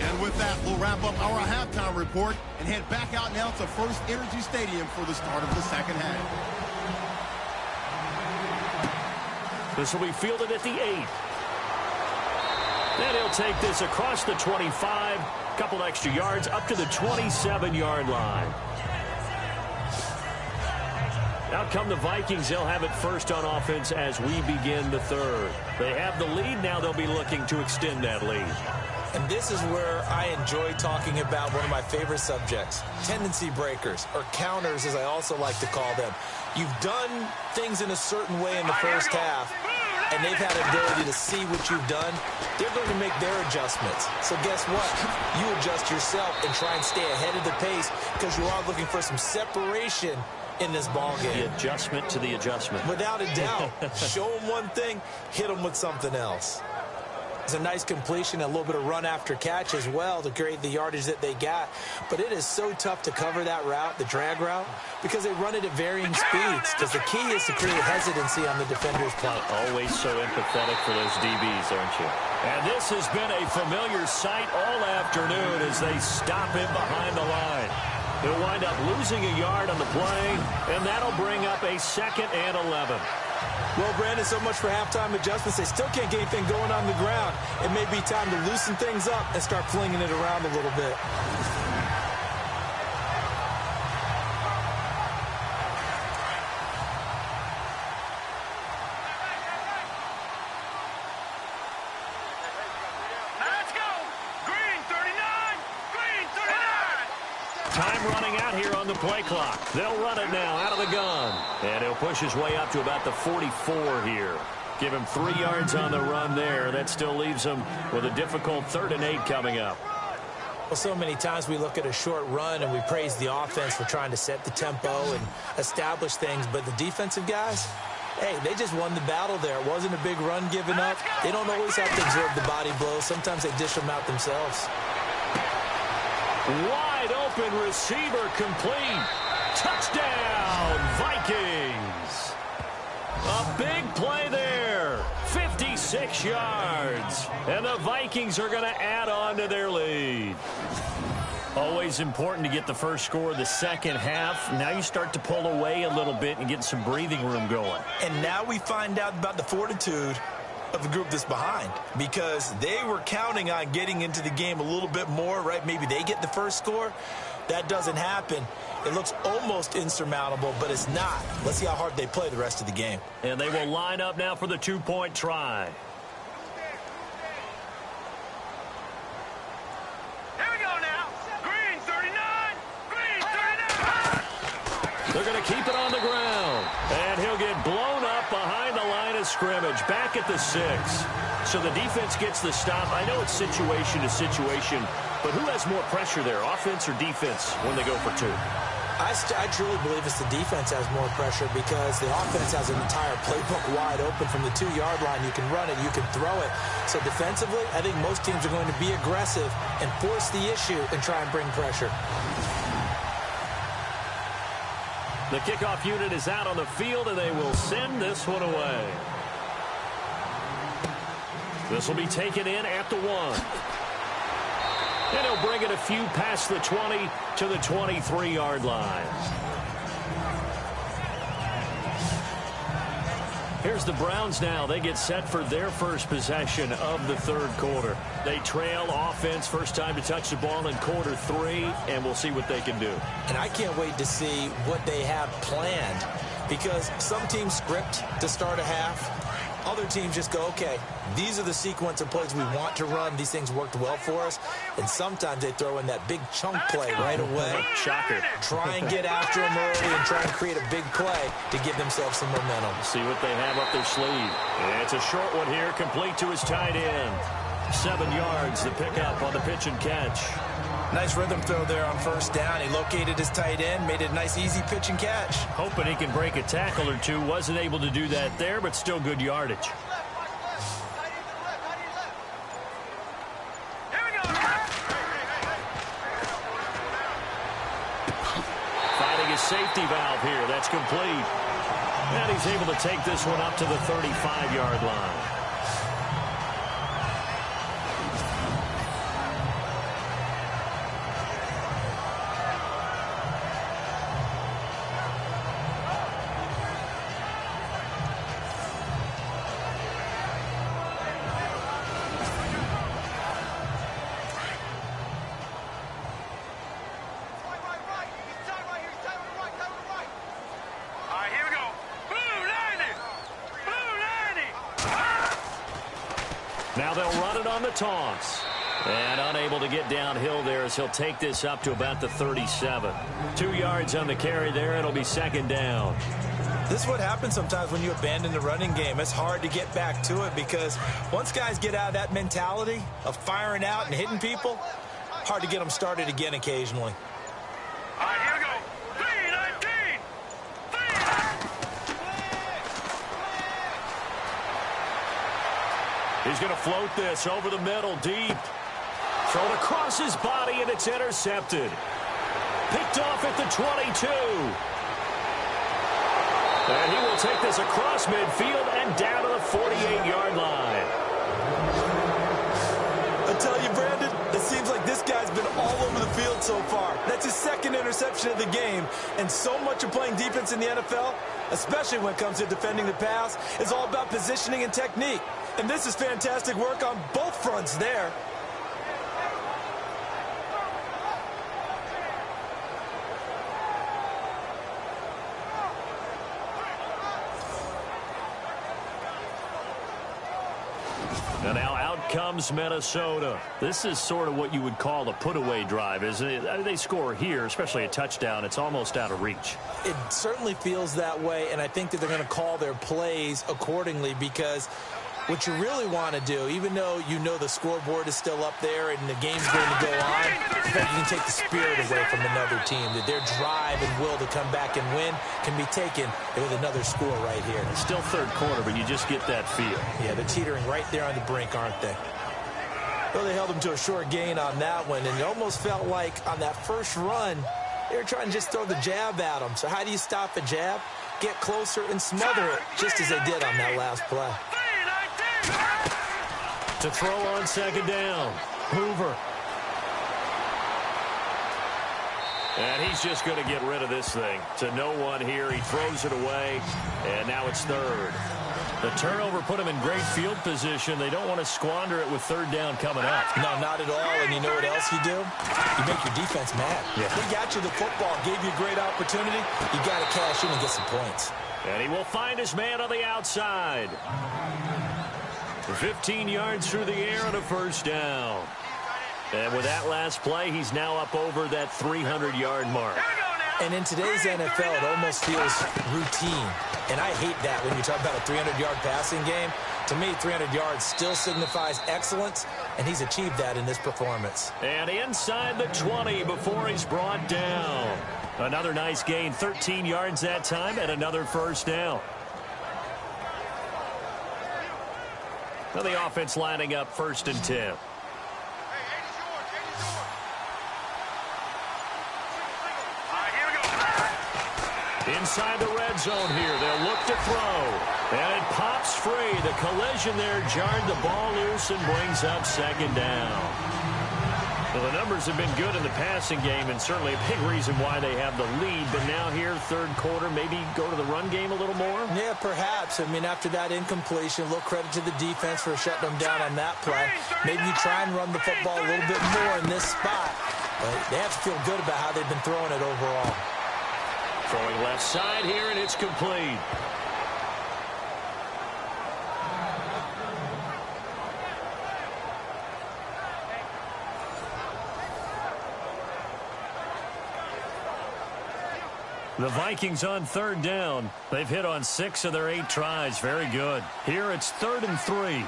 And with that, we'll wrap up our halftime report and head back out now to First Energy Stadium for the start of the second half. This will be fielded at the 8. Then he'll take this across the 25, couple extra yards up to the 27-yard line. Out come the Vikings. They'll have it first on offense as we begin the third. They have the lead. Now they'll be looking to extend that lead. And this is where I enjoy talking about one of my favorite subjects, tendency breakers, or counters as I also like to call them. You've done things in a certain way in the first half, and they've had an ability to see what you've done. They're going to make their adjustments. So guess what? You adjust yourself and try and stay ahead of the pace because you are looking for some separation in this ball game. The adjustment to the adjustment. Without a doubt. Show them one thing, hit them with something else. It's a nice completion, a little bit of run after catch as well to create the yardage that they got. But it is so tough to cover that route, the drag route, because they run it at varying speeds. Because the key is to create hesitancy on the defender's part. Always so empathetic for those DBs, aren't you? And this has been a familiar sight all afternoon as they stop him behind the line. He'll wind up losing a yard on the play, and that'll bring up a 2nd and 11. Well, Brandon, so much for halftime adjustments. They still can't get anything going on the ground. It may be time to loosen things up and start flinging it around a little bit. Let's go! Green 39! Green 39! Time running out here on the play clock. They'll run it now out of the gun. And he'll push his way up to about the 44 here. Give him 3 yards on the run there. That still leaves him with a difficult 3rd and 8 coming up. Well, so many times we look at a short run and we praise the offense for trying to set the tempo and establish things. But the defensive guys, hey, they just won the battle there. It wasn't a big run given up. They don't always have to absorb the body blows. Sometimes they dish them out themselves. Wide open receiver complete. Touchdown, Vikings. A big play there. 56 yards. And the Vikings are going to add on to their lead. Always important to get the first score of the second half. Now you start to pull away a little bit and get some breathing room going. And now we find out about the fortitude of the group that's behind, because they were counting on getting into the game a little bit more, right? Maybe they get the first score. That doesn't happen. It looks almost insurmountable, but it's not. Let's see how hard they play the rest of the game. And they will line up now for the 2-point try. Here we go now. Green 39! Green 39! They're going to keep it on the ground. And he'll get blown up behind the line of scrimmage, back at the 6. So the defense gets the stop. I know it's situation to situation, but who has more pressure there, offense or defense, when they go for 2? I truly believe it's the defense has more pressure because the offense has an entire playbook wide open from the 2-yard line. You can run it, you can throw it. So defensively, I think most teams are going to be aggressive and force the issue and try and bring pressure. The kickoff unit is out on the field, and they will send this one away. This will be taken in at the 1. And he'll bring it a few past the 20 to the 23-yard line. Here's the Browns now. They get set for their first possession of the third quarter. They trail offense, first time to touch the ball in quarter 3, and we'll see what they can do. And I can't wait to see what they have planned, because some teams script to start a half. Other teams just go, okay, these are the sequence of plays we want to run. These things worked well for us. And sometimes they throw in that big chunk play right away. Shocker. Try and get after them early and try and create a big play to give themselves some momentum. See what they have up their sleeve. And it's a short one here, complete to his tight end. 7 yards, the pickup on the pitch and catch. Nice rhythm throw there on first down. He located his tight end, made it a nice, easy pitch and catch. Hoping he can break a tackle or two. Wasn't able to do that there, but still good yardage. Finding his safety valve here. That's complete. And he's able to take this one up to the 35-yard line. Now they'll run it on the toss. And unable to get downhill there as he'll take this up to about the 37. 2 yards on the carry there. It'll be second down. This is what happens sometimes when you abandon the running game. It's hard to get back to it because once guys get out of that mentality of firing out and hitting people, hard to get them started again occasionally. All right, here we go. 3-19. He's going to float this over the middle, deep. Thrown across his body, and it's intercepted. Picked off at the 22. And he will take this across midfield and down to the 48-yard line. I tell you, Brandon, it seems like this guy's been all over the field so far. That's his second interception of the game. And so much of playing defense in the NFL, especially when it comes to defending the pass, is all about positioning and technique. And this is fantastic work on both fronts there. And now out comes Minnesota. This is sort of what you would call a put-away drive, isn't it? I mean, they score here, especially a touchdown. It's almost out of reach. It certainly feels that way, and I think that they're going to call their plays accordingly because what you really want to do, even though you know the scoreboard is still up there and the game's going to go on, you can take the spirit away from another team, that their drive and will to come back and win can be taken with another score right here. It's still third quarter, but you just get that feel. Yeah, they're teetering right there on the brink, aren't they? Well, they held them to a short gain on that one, and it almost felt like on that first run, they were trying to just throw the jab at them. So how do you stop a jab? Get closer and smother it, just as they did on that last play. To throw on second down, Hoover. And he's just going to get rid of this thing. To no one here, he throws it away, and now it's third. The turnover put him in great field position. They don't want to squander it with third down coming up. No, not at all. And you know what else you do? You make your defense mad. Yeah. They got you the football, gave you a great opportunity. You got to cash in and get some points. And he will find his man on the outside. 15 yards through the air and a first down. And with that last play, he's now up over that 300-yard mark. And in today's NFL, it almost feels routine. And I hate that when you talk about a 300-yard passing game. To me, 300 yards still signifies excellence, and he's achieved that in this performance. And inside the 20 before he's brought down. Another nice gain, 13 yards that time, and another first down. Now the offense lining up first and 10. Inside the red zone here. They'll look to throw. And it pops free. The collision there jarred the ball loose and brings up second down. Well, the numbers have been good in the passing game, and certainly a big reason why they have the lead. But now here, third quarter, maybe go to the run game a little more? Yeah, perhaps. I mean, after that incompletion, a little credit to the defense for shutting them down on that play. Maybe you try and run the football a little bit more in this spot. But they have to feel good about how they've been throwing it overall. Throwing left side here, and it's complete. The Vikings on third down. They've hit on 6 of their 8 tries. Very good. Here it's 3rd and 3.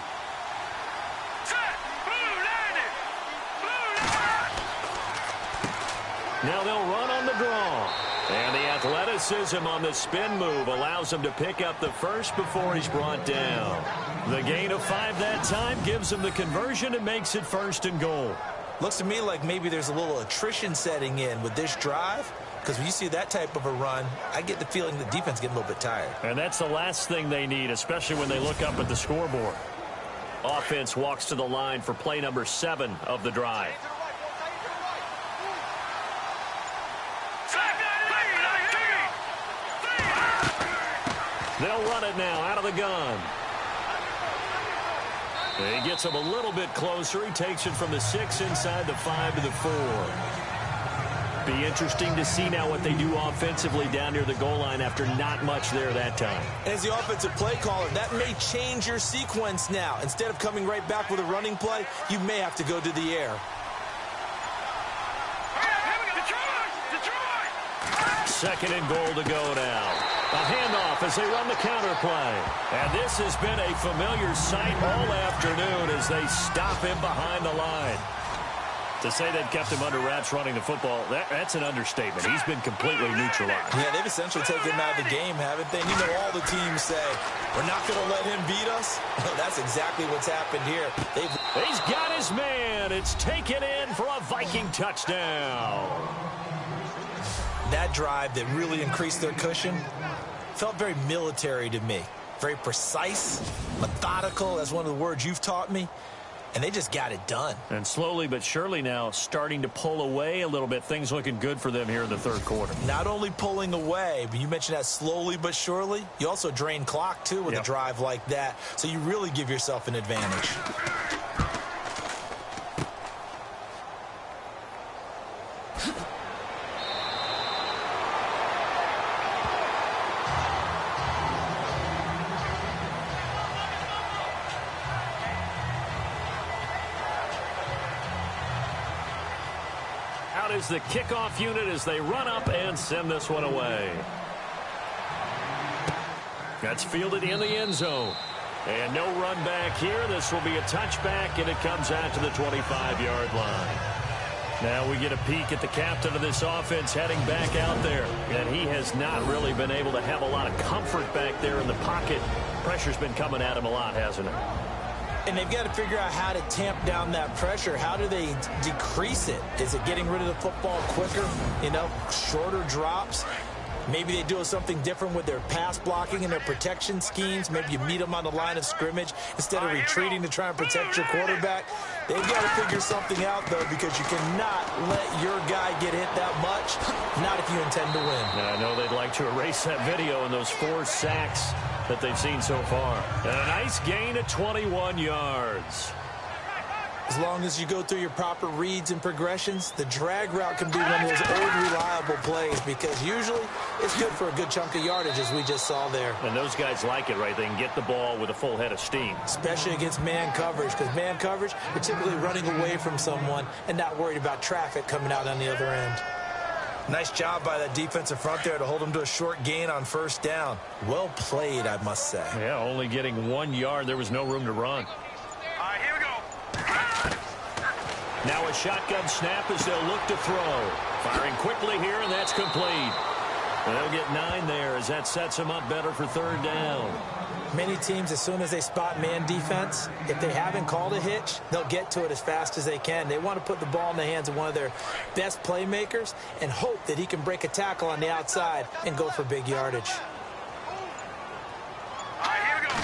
Now they'll run on the draw. And the athleticism on the spin move allows him to pick up the first before he's brought down. The gain of 5 that time gives him the conversion and makes it 1st and goal. Looks to me like maybe there's a little attrition setting in with this drive. Because when you see that type of a run, I get the feeling the defense getting a little bit tired. And that's the last thing they need, especially when they look up at the scoreboard. Offense walks to the line for play number 7 of the drive. They'll run it now out of the gun. He gets him a little bit closer. He takes it from the 6 inside the 5 to the 4. Be interesting to see now what they do offensively down near the goal line after not much there that time. As the offensive play caller, that may change your sequence now. Instead of coming right back with a running play, you may have to go to the air. Second and goal to go now. A handoff as they run the counter play. And this has been a familiar sight all afternoon as they stop him behind the line. To say they've kept him under wraps running the football, that's an understatement. He's been completely neutralized. Yeah, they've essentially taken him out of the game, haven't they? And you know all the teams say, we're not going to let him beat us. Well, that's exactly what's happened here. He's got his man. It's taken in for a Viking touchdown. That drive that really increased their cushion felt very military to me. Very precise, methodical. That's one of the words you've taught me. And they just got it done. And slowly but surely now starting to pull away a little bit. Things looking good for them here in the third quarter. Not only pulling away, but you mentioned that slowly but surely. You also drain clock, too, with a drive like that. So you really give yourself an advantage. Is the kickoff unit as they run up and send this one away. That's fielded in the end zone. And no run back here. This will be a touchback, and it comes out to the 25-yard line. Now we get a peek at the captain of this offense heading back out there. And he has not really been able to have a lot of comfort back there in the pocket. Pressure's been coming at him a lot, hasn't it? And they've got to figure out how to tamp down that pressure. How do they decrease it? Is it getting rid of the football quicker? You know, shorter drops? Maybe they do something different with their pass blocking and their protection schemes. Maybe you meet them on the line of scrimmage instead of retreating to try and protect your quarterback. They've got to figure something out, though, because you cannot let your guy get hit that much, not if you intend to win. Now, I know they'd like to erase that video and those 4 sacks that they've seen so far. And a nice gain of 21 yards. As long as you go through your proper reads and progressions, the drag route can be one of those old reliable plays because usually it's good for a good chunk of yardage, as we just saw there. And those guys like it, right? They can get the ball with a full head of steam. Especially against man coverage, because man coverage, you're typically running away from someone and not worried about traffic coming out on the other end. Nice job by that defensive front there to hold them to a short gain on first down. Well played, I must say. Yeah, only getting 1 yard. There was no room to run. All right, here we go. Now a shotgun snap as they'll look to throw. Firing quickly here, and that's complete. And they'll get 9 there as that sets them up better for third down. Many teams, as soon as they spot man defense, if they haven't called a hitch, they'll get to it as fast as they can. They want to put the ball in the hands of one of their best playmakers and hope that he can break a tackle on the outside and go for big yardage. All right, here we go.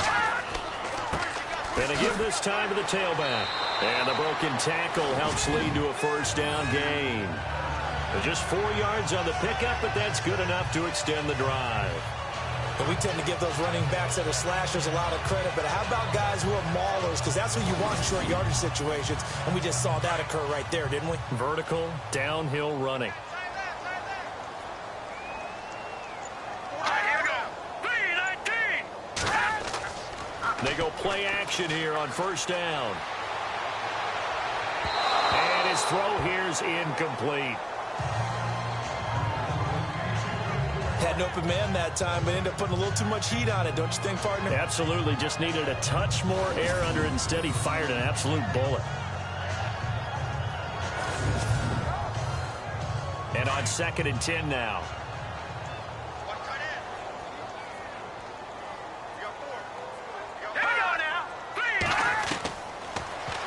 And they give this time to the tailback. And the broken tackle helps lead to a first down gain. Just 4 yards on the pickup, but that's good enough to extend the drive. And we tend to give those running backs that are slashers a lot of credit, but how about guys who are maulers? Because that's what you want in short yardage situations, and we just saw that occur right there, didn't we? Vertical, downhill running. They go play action here on first down. And his throw here's incomplete. Had an open man that time, but ended up putting a little too much heat on it, don't you think, partner? Absolutely. Just needed a touch more air under it. Instead, he fired an absolute bullet. And on 2nd and 10 now.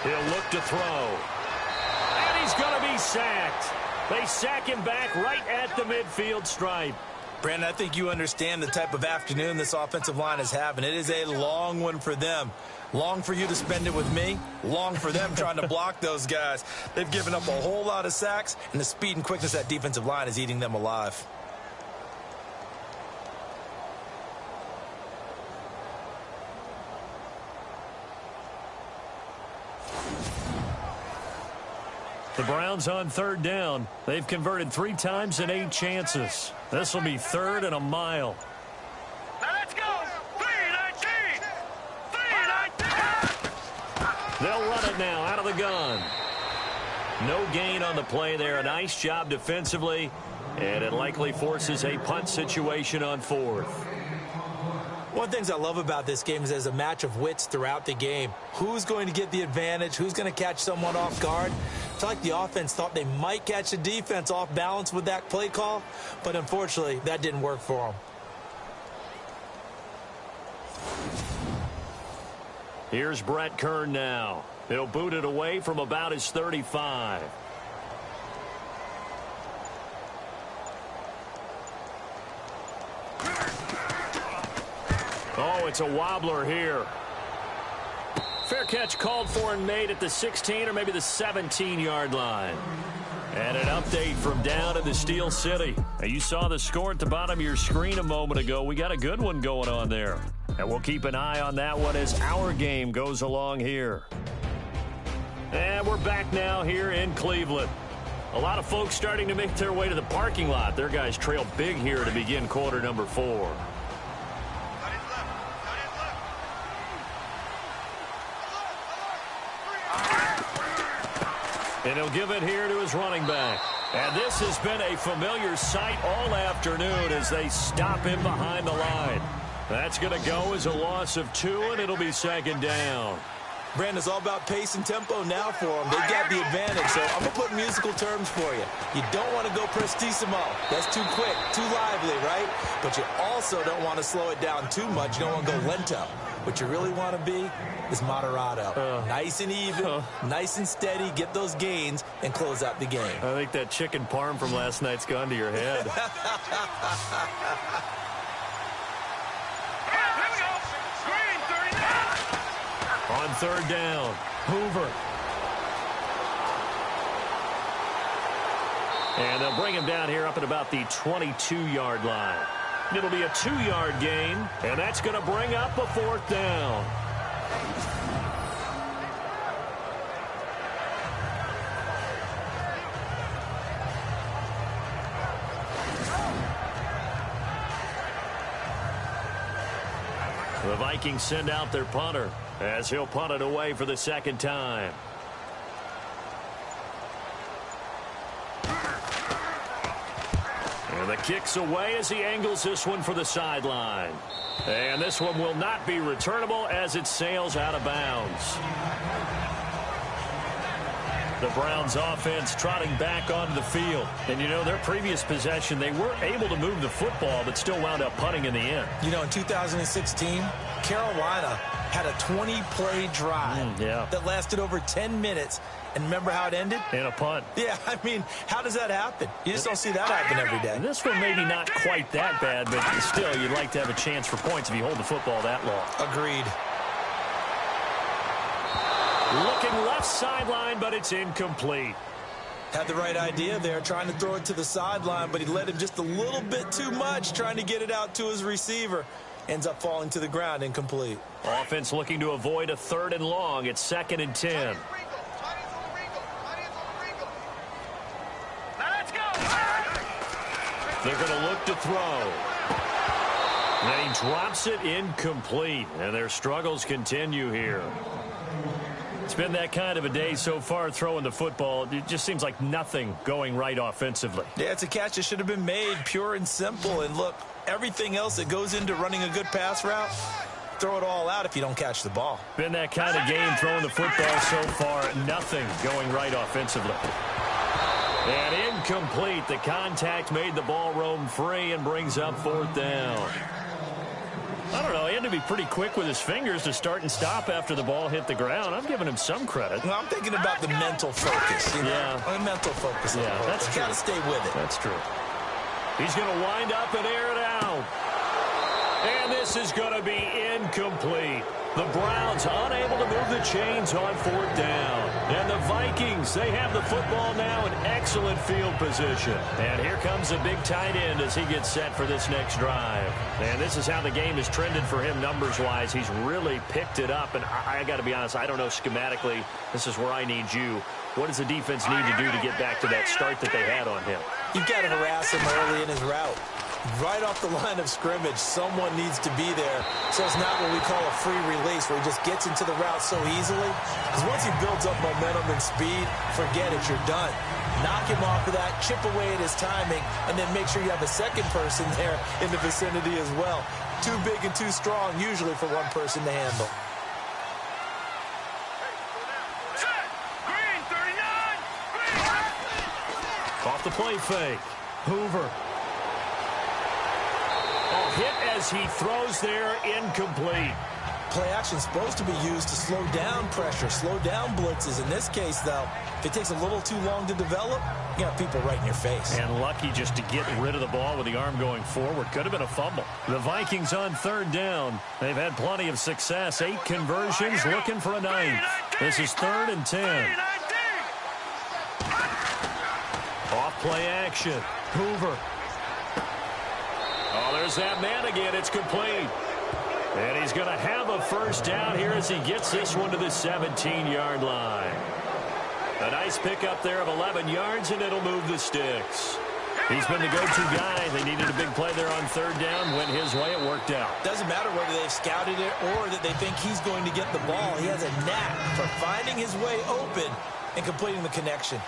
He'll look to throw. And he's going to be sacked. They sack him back right at the midfield stripe. Brandon, I think you understand the type of afternoon this offensive line is having. It is a long one for them. Long for you to spend it with me. Long for them trying to block those guys. They've given up a whole lot of sacks, and the speed and quickness of that defensive line is eating them alive. The Browns on 3rd down. They've converted 3 times in 8 chances. This will be 3rd and a mile. Now let's go. 3-19. 3-19. They'll run it now out of the gun. No gain on the play there. A nice job defensively. And it likely forces a punt situation on 4th. One of the things I love about this game is there's a match of wits throughout the game. Who's going to get the advantage? Who's going to catch someone off guard? I feel like the offense thought they might catch the defense off balance with that play call, but unfortunately, that didn't work for them. Here's Brett Kern now. He'll boot it away from about his 35. Oh, it's a wobbler here. Fair catch called for and made at the 16 or maybe the 17-yard line. And an update from down in the Steel City. Now, you saw the score at the bottom of your screen a moment ago. We got a good one going on there. And we'll keep an eye on that one as our game goes along here. And we're back now here in Cleveland. A lot of folks starting to make their way to the parking lot. Their guys trail big here to begin quarter number 4. And he'll give it here to his running back. And this has been a familiar sight all afternoon as they stop him behind the line. That's going to go as a loss of 2, and it'll be 2nd down. Brandon, it's all about pace and tempo now for them. They've got the advantage, so I'm going to put musical terms for you. You don't want to go prestissimo. That's too quick, too lively, right? But you also don't want to slow it down too much. You don't want to go lento. What you really want to be is moderato. Nice and even, nice and steady, get those gains, and close out the game. I think that chicken parm from last night's gone to your head. On 3rd down, Hoover. And they'll bring him down here up at about the 22-yard line. It'll be a 2-yard gain, and that's going to bring up a 4th down. The Vikings send out their punter as he'll punt it away for the 2nd time. And the kick's away as he angles this one for the sideline. And this one will not be returnable as it sails out of bounds. The Browns offense trotting back onto the field. And, you know, their previous possession, they weren't able to move the football, but still wound up punting in the end. You know, in 2016, Carolina had a 20-play drive that lasted over 10 minutes. And remember how it ended? In a punt. Yeah, I mean, how does that happen? You just don't see that happen every day. This one maybe not quite that bad, but still, you'd like to have a chance for points if you hold the football that long. Agreed. Looking left sideline, but it's incomplete. Had the right idea there, trying to throw it to the sideline, but he led him just a little bit too much, trying to get it out to his receiver. Ends up falling to the ground, incomplete. Offense looking to avoid a 3rd and long. It's 2nd and 10. They're going to look to throw. And he drops it incomplete. And their struggles continue here. It's been that kind of a day so far throwing the football. It just seems like nothing going right offensively. Yeah, it's a catch that should have been made, pure and simple. And look, everything else that goes into running a good pass route, throw it all out if you don't catch the ball. Been that kind of game throwing the football so far. Nothing going right offensively. And incomplete. The contact made the ball roam free and brings up 4th down. I don't know. He had to be pretty quick with his fingers to start and stop after the ball hit the ground. I'm giving him some credit. Well, I'm thinking about the mental focus. Yeah. Mental focus. Yeah, that's true. Got to stay with it. That's true. He's going to wind up and air it out. And this is going to be incomplete. The Browns unable to move the chains on 4th down. And the Vikings, they have the football now in excellent field position. And here comes a big tight end as he gets set for this next drive. And this is how the game has trended for him numbers-wise. He's really picked it up. And I got to be honest, I don't know schematically. This is where I need you. What does the defense need to do to get back to that start that they had on him? You've got to harass him early in his route. Right off the line of scrimmage, someone needs to be there. So it's not what we call a free release where he just gets into the route so easily. Because once he builds up momentum and speed, forget it, you're done. Knock him off of that, chip away at his timing, and then make sure you have a second person there in the vicinity as well. Too big and too strong usually for one person to handle. Off the play fake. Hoover. Hit as he throws there, incomplete. Play action is supposed to be used to slow down pressure, slow down blitzes. In this case, though, if it takes a little too long to develop, you got people right in your face. And lucky just to get rid of the ball with the arm going forward. Could have been a fumble. The Vikings on 3rd down. They've had plenty of success. 8 conversions, looking for a 9th. This is 3rd and 10. Off play action. Hoover. Oh, there's that man again. It's complete. And he's going to have a first down here as he gets this one to the 17-yard line. A nice pickup there of 11 yards, and it'll move the sticks. He's been the go-to guy. They needed a big play there on 3rd down. Went his way. It worked out. Doesn't matter whether they've scouted it or that they think he's going to get the ball. He has a knack for finding his way open and completing the connection.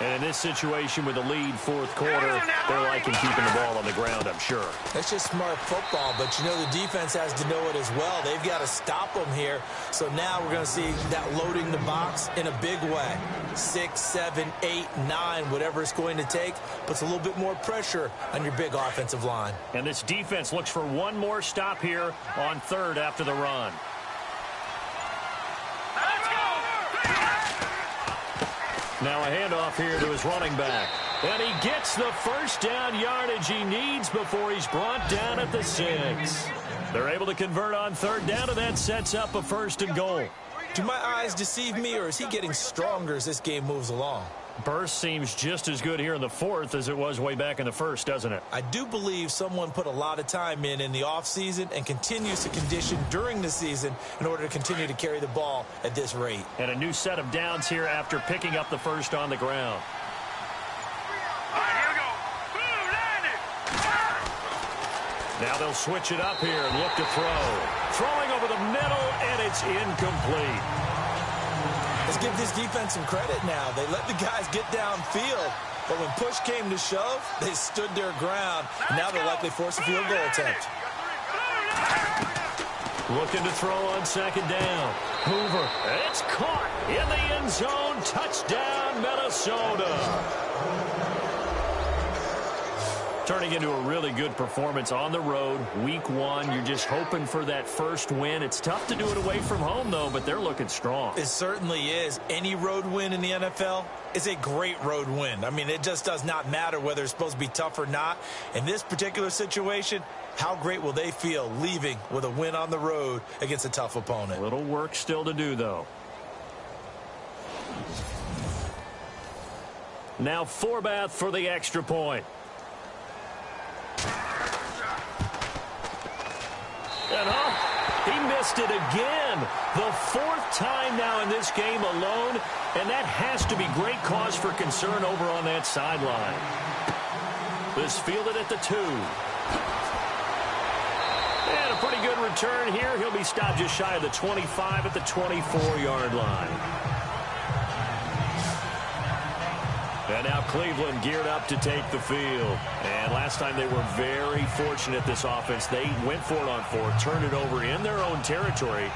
And in this situation with the lead 4th quarter, they're liking keeping the ball on the ground, I'm sure. That's just smart football, but you know the defense has to know it as well. They've got to stop them here. So now we're going to see that loading the box in a big way. 6, 7, 8, 9, whatever it's going to take, puts a little bit more pressure on your big offensive line. And this defense looks for one more stop here on 3rd after the run. Now a handoff here to his running back. And he gets the first down yardage he needs before he's brought down at the 6. They're able to convert on 3rd down, and that sets up a 1st and goal. Do my eyes deceive me, or is he getting stronger as this game moves along? Burst seems just as good here in the 4th as it was way back in the 1st, doesn't it? I do believe someone put a lot of time in the offseason and continues to condition during the season in order to continue to carry the ball at this rate. And a new set of downs here after picking up the 1st on the ground. Now they'll switch it up here and look to throw. Throwing over the middle, and it's incomplete. Let's give this defense some credit now. They let the guys get downfield, but when push came to shove, they stood their ground, and now they'll likely force a field goal attempt. Looking to throw on 2nd down. Hoover. It's caught in the end zone. Touchdown, Minnesota. Turning into a really good performance on the road. Week 1, you're just hoping for that first win. It's tough to do it away from home, though, but they're looking strong. It certainly is. Any road win in the NFL is a great road win. I mean, it just does not matter whether it's supposed to be tough or not. In this particular situation, how great will they feel leaving with a win on the road against a tough opponent? A little work still to do, though. Now Forbath for the extra point. And he missed it again. The 4th time now in this game alone, and that has to be great cause for concern over on that sideline. This fielded at the 2. And a pretty good return here. He'll be stopped just shy of the 25 at the 24-yard line. And now Cleveland geared up to take the field. And last time they were very fortunate, this offense. They went for it on 4, turned it over in their own territory,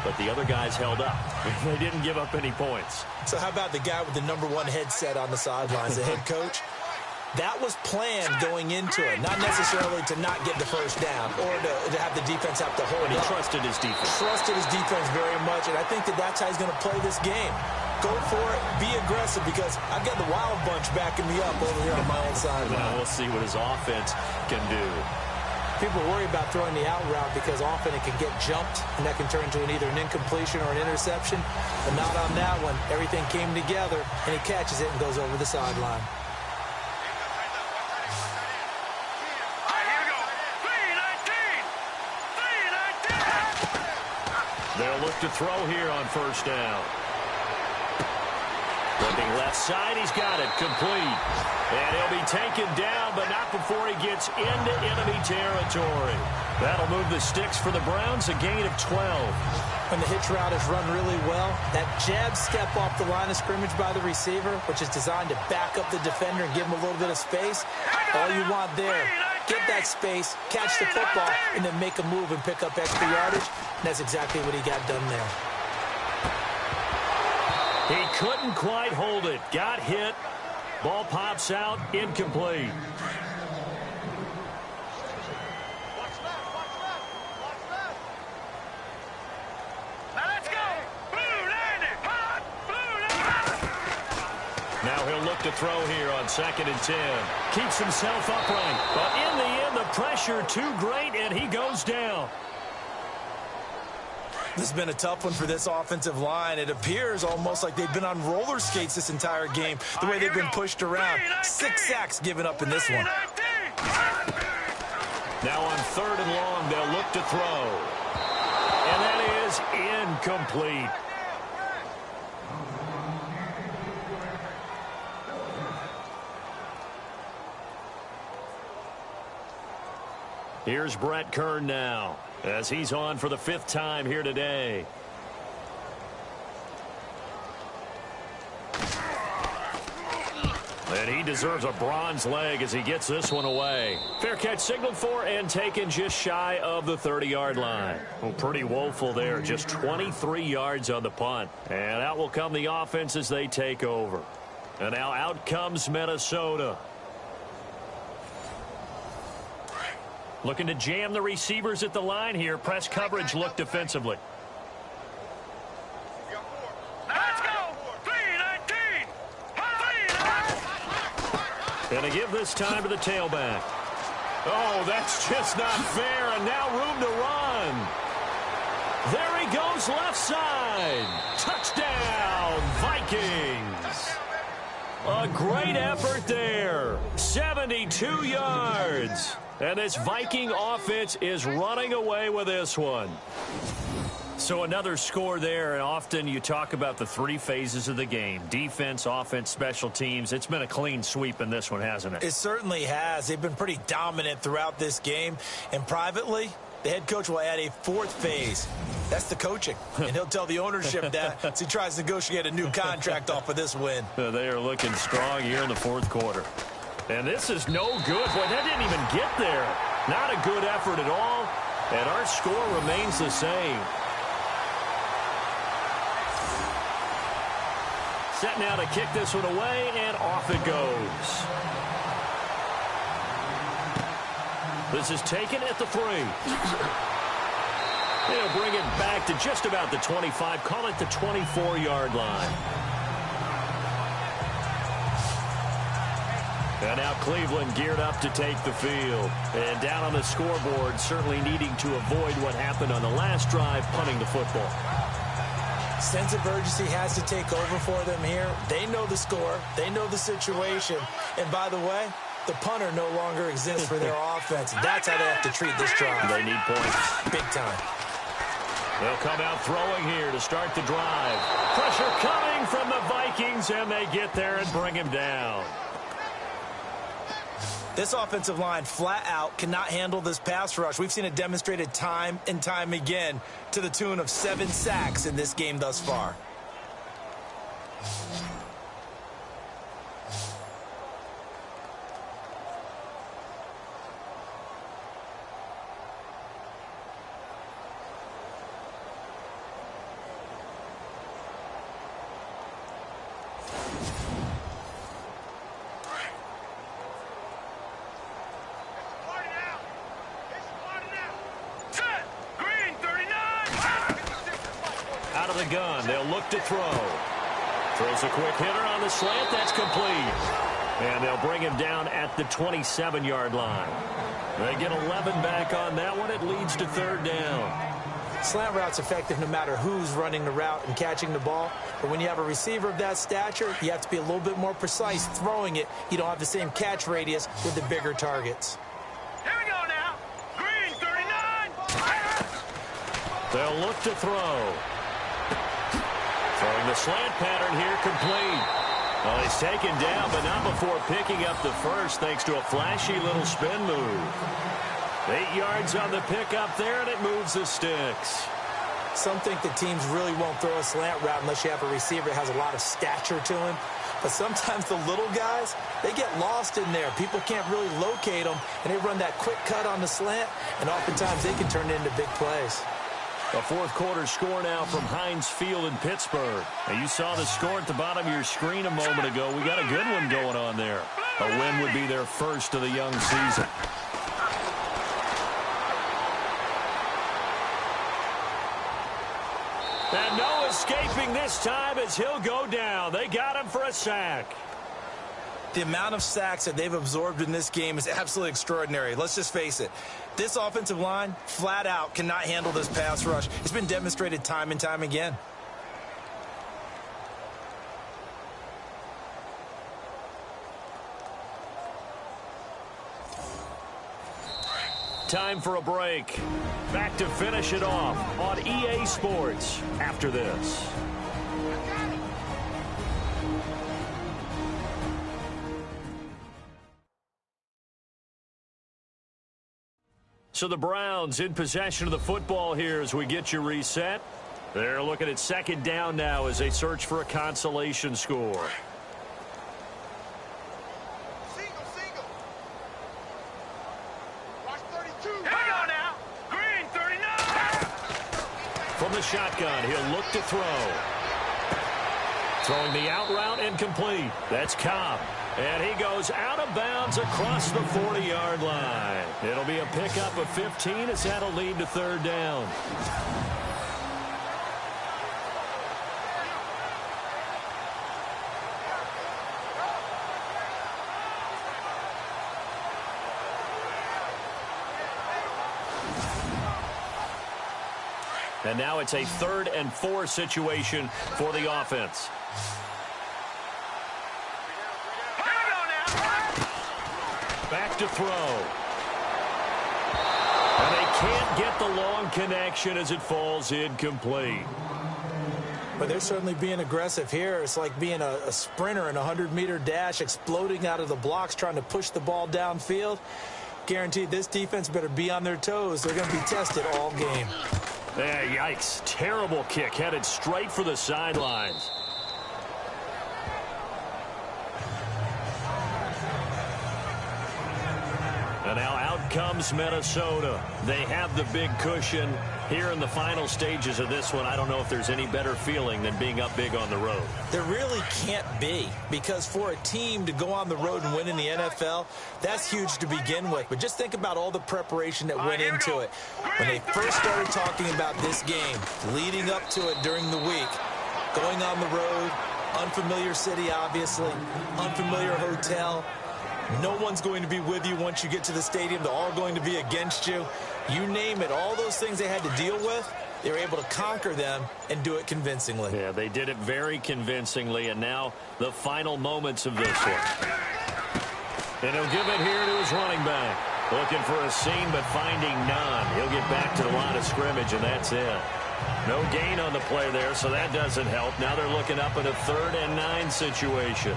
but the other guys held up. They didn't give up any points. So how about the guy with the #1 headset on the sidelines, the head coach? That was planned going into it, not necessarily to not get the first down or to have the defense have to hold it. He trusted his defense. Trusted his defense very much, and I think that's how he's going to play this game. Go for it, be aggressive, because I've got the Wild Bunch backing me up over here on my own side. Now we'll see what his offense can do. People worry about throwing the out route because often it can get jumped, and that can turn into either an incompletion or an interception. But not on that one. Everything came together, and he catches it and goes over the sideline. They'll look to throw here on first down. Looking left side, he's got it, complete. And he'll be taken down, but not before he gets into enemy territory. That'll move the sticks for the Browns, a gain of 12. When the hitch route is run really well, that jab step off the line of scrimmage by the receiver, which is designed to back up the defender and give him a little bit of space, all you want there, get that space, catch the football, and then make a move and pick up extra yardage. And that's exactly what he got done there. He couldn't quite hold it. Got hit. Ball pops out. Incomplete. Now he'll look to throw here on 2nd and 10. Keeps himself upright. But in the end, the pressure too great, and he goes down. This has been a tough one for this offensive line. It appears almost like they've been on roller skates this entire game, the way they've been pushed around. 6 sacks given up in this one. Now on 3rd and long, they'll look to throw. And that is incomplete. Here's Brett Kern now, as he's on for the 5th time here today. And he deserves a bronze leg as he gets this one away. Fair catch signaled for and taken just shy of the 30-yard line. Well, pretty woeful there, just 23 yards on the punt. And out will come the offense as they take over. And now out comes Minnesota. Looking to jam the receivers at the line here. Press coverage look defensively. Let's go! 3-19! And to give this time to the tailback. Oh, that's just not fair. And now room to run. There he goes left side. Touchdown, Vikings. A great effort there. 72 yards. And this Viking offense is running away with this one. So another score there, and often you talk about the 3 phases of the game. Defense, offense, special teams. It's been a clean sweep in this one, hasn't it? It certainly has. They've been pretty dominant throughout this game. And privately, the head coach will add a 4th phase. That's the coaching. And he'll tell the ownership that as he tries to negotiate a new contract off of this win. They are looking strong here in the 4th quarter. And this is no good. Boy, that didn't even get there. Not a good effort at all. And our score remains the same. Set now to kick this one away, and off it goes. This is taken at the 3. They'll bring it back to just about the 25. Call it the 24-yard line. And now Cleveland geared up to take the field. And down on the scoreboard, certainly needing to avoid what happened on the last drive, punting the football. Sense of urgency has to take over for them here. They know the score. They know the situation. And by the way, the punter no longer exists for their offense. That's how they have to treat this drive. They need points. Big time. They'll come out throwing here to start the drive. Pressure coming from the Vikings, and they get there and bring him down. This offensive line flat out cannot handle this pass rush. We've seen it demonstrated time and time again to the tune of 7 sacks in this game thus far. Out of the gun, they'll look to throw. Throws a quick hitter on the slant. That's complete. And they'll bring him down at the 27-yard line. They get 11 back on that one. It leads to 3rd down. Slant route's effective no matter who's running the route and catching the ball. But when you have a receiver of that stature, you have to be a little bit more precise throwing it. You don't have the same catch radius with the bigger targets. Here we go now. Green, 39. They'll look to throw. Throwing the slant pattern here, complete. Well, he's taken down, but not before picking up the first thanks to a flashy little spin move. 8 yards on the pickup there, and it moves the sticks. Some think the teams really won't throw a slant route unless you have a receiver that has a lot of stature to him. But sometimes the little guys, they get lost in there. People can't really locate them, and they run that quick cut on the slant, and oftentimes they can turn it into big plays. A 4th quarter score now from Heinz Field in Pittsburgh. And you saw the score at the bottom of your screen a moment ago. We got a good one going on there. A win would be their first of the young season. And no escaping this time as he'll go down. They got him for a sack. The amount of sacks that they've absorbed in this game is absolutely extraordinary. Let's just face it. This offensive line, flat out, cannot handle this pass rush. It's been demonstrated time and time again. Time for a break. Back to finish it off on EA Sports after this. So the Browns in possession of the football here as we get you reset. They're looking at 2nd down now as they search for a consolation score. Single. Watch 32. Here we go now. Green, 39. From the shotgun, he'll look to throw. Throwing the out route incomplete. That's Cobb. And he goes out of bounds across the 40-yard line. It'll be a pickup of 15 as that'll lead to 3rd down. And now it's a 3rd and 4 situation for the offense. Back to throw. And they can't get the long connection as it falls incomplete. But they're certainly being aggressive here. It's like being a sprinter in a 100-meter dash, exploding out of the blocks, trying to push the ball downfield. Guaranteed this defense better be on their toes. They're going to be tested all game. Yikes. Terrible kick headed straight for the sidelines. And now out comes Minnesota. They have the big cushion here in the final stages of this one. I don't know if there's any better feeling than being up big on the road. There really can't be, because for a team to go on the road and win in the NFL, that's huge to begin with. But just think about all the preparation that went into it. When they first started talking about this game, leading up to it during the week, going on the road, unfamiliar city, obviously, unfamiliar hotel. No one's going to be with you once you get to the stadium. They're all going to be against you. You name it, all those things they had to deal with. they were able to conquer them and do it convincingly. Yeah, they did it very convincingly, and now the final moments of this one. And he'll give it here to his running back. Looking for a seam, but finding none. He'll get back to the line of scrimmage, and that's it. No gain on the play there, so that doesn't help. Now they're looking up at a 3rd and 9 situation.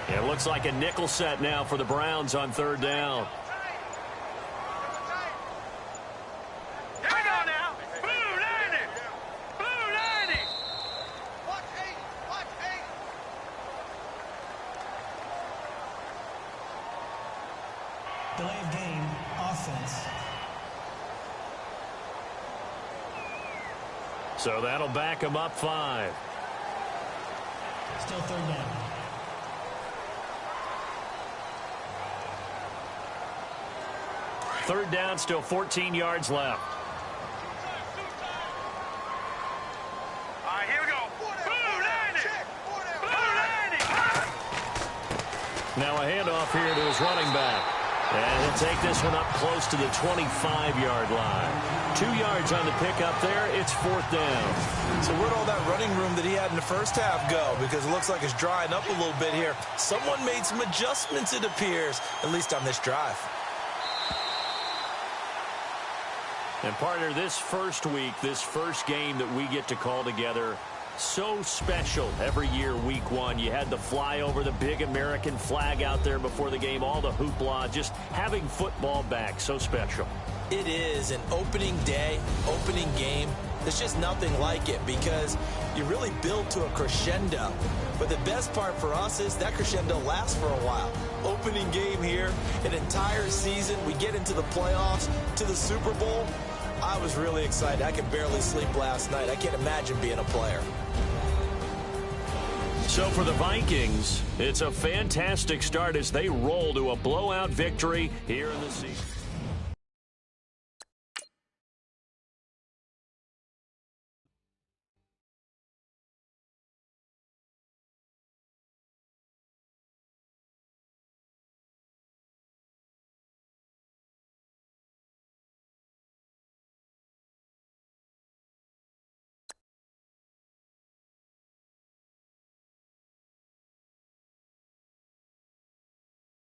Yeah, it looks like a nickel set now for the Browns on 3rd down. Delay of game, offense. So that'll back him up 5. Still 3rd down. Third down, still 14 yards left. All right, here we go. Now a handoff here to his running back. And he'll take this one up close to the 25-yard line. 2 yards on the pickup there. It's 4th down. So where'd all that running room that he had in the first half go? Because it looks like it's drying up a little bit here. Someone made some adjustments, it appears, at least on this drive. And partner, this first week, this first game that we get to call together, so special every year, week 1. You had the flyover, the big American flag out there before the game, all the hoopla, just having football back, so special. It is an opening day, opening game. There's just nothing like it because you really build to a crescendo. But the best part for us is that crescendo lasts for a while. Opening game here, an entire season. We get into the playoffs, to the Super Bowl. I was really excited. I could barely sleep last night. I can't imagine being a player. So for the Vikings, it's a fantastic start as they roll to a blowout victory here in the season.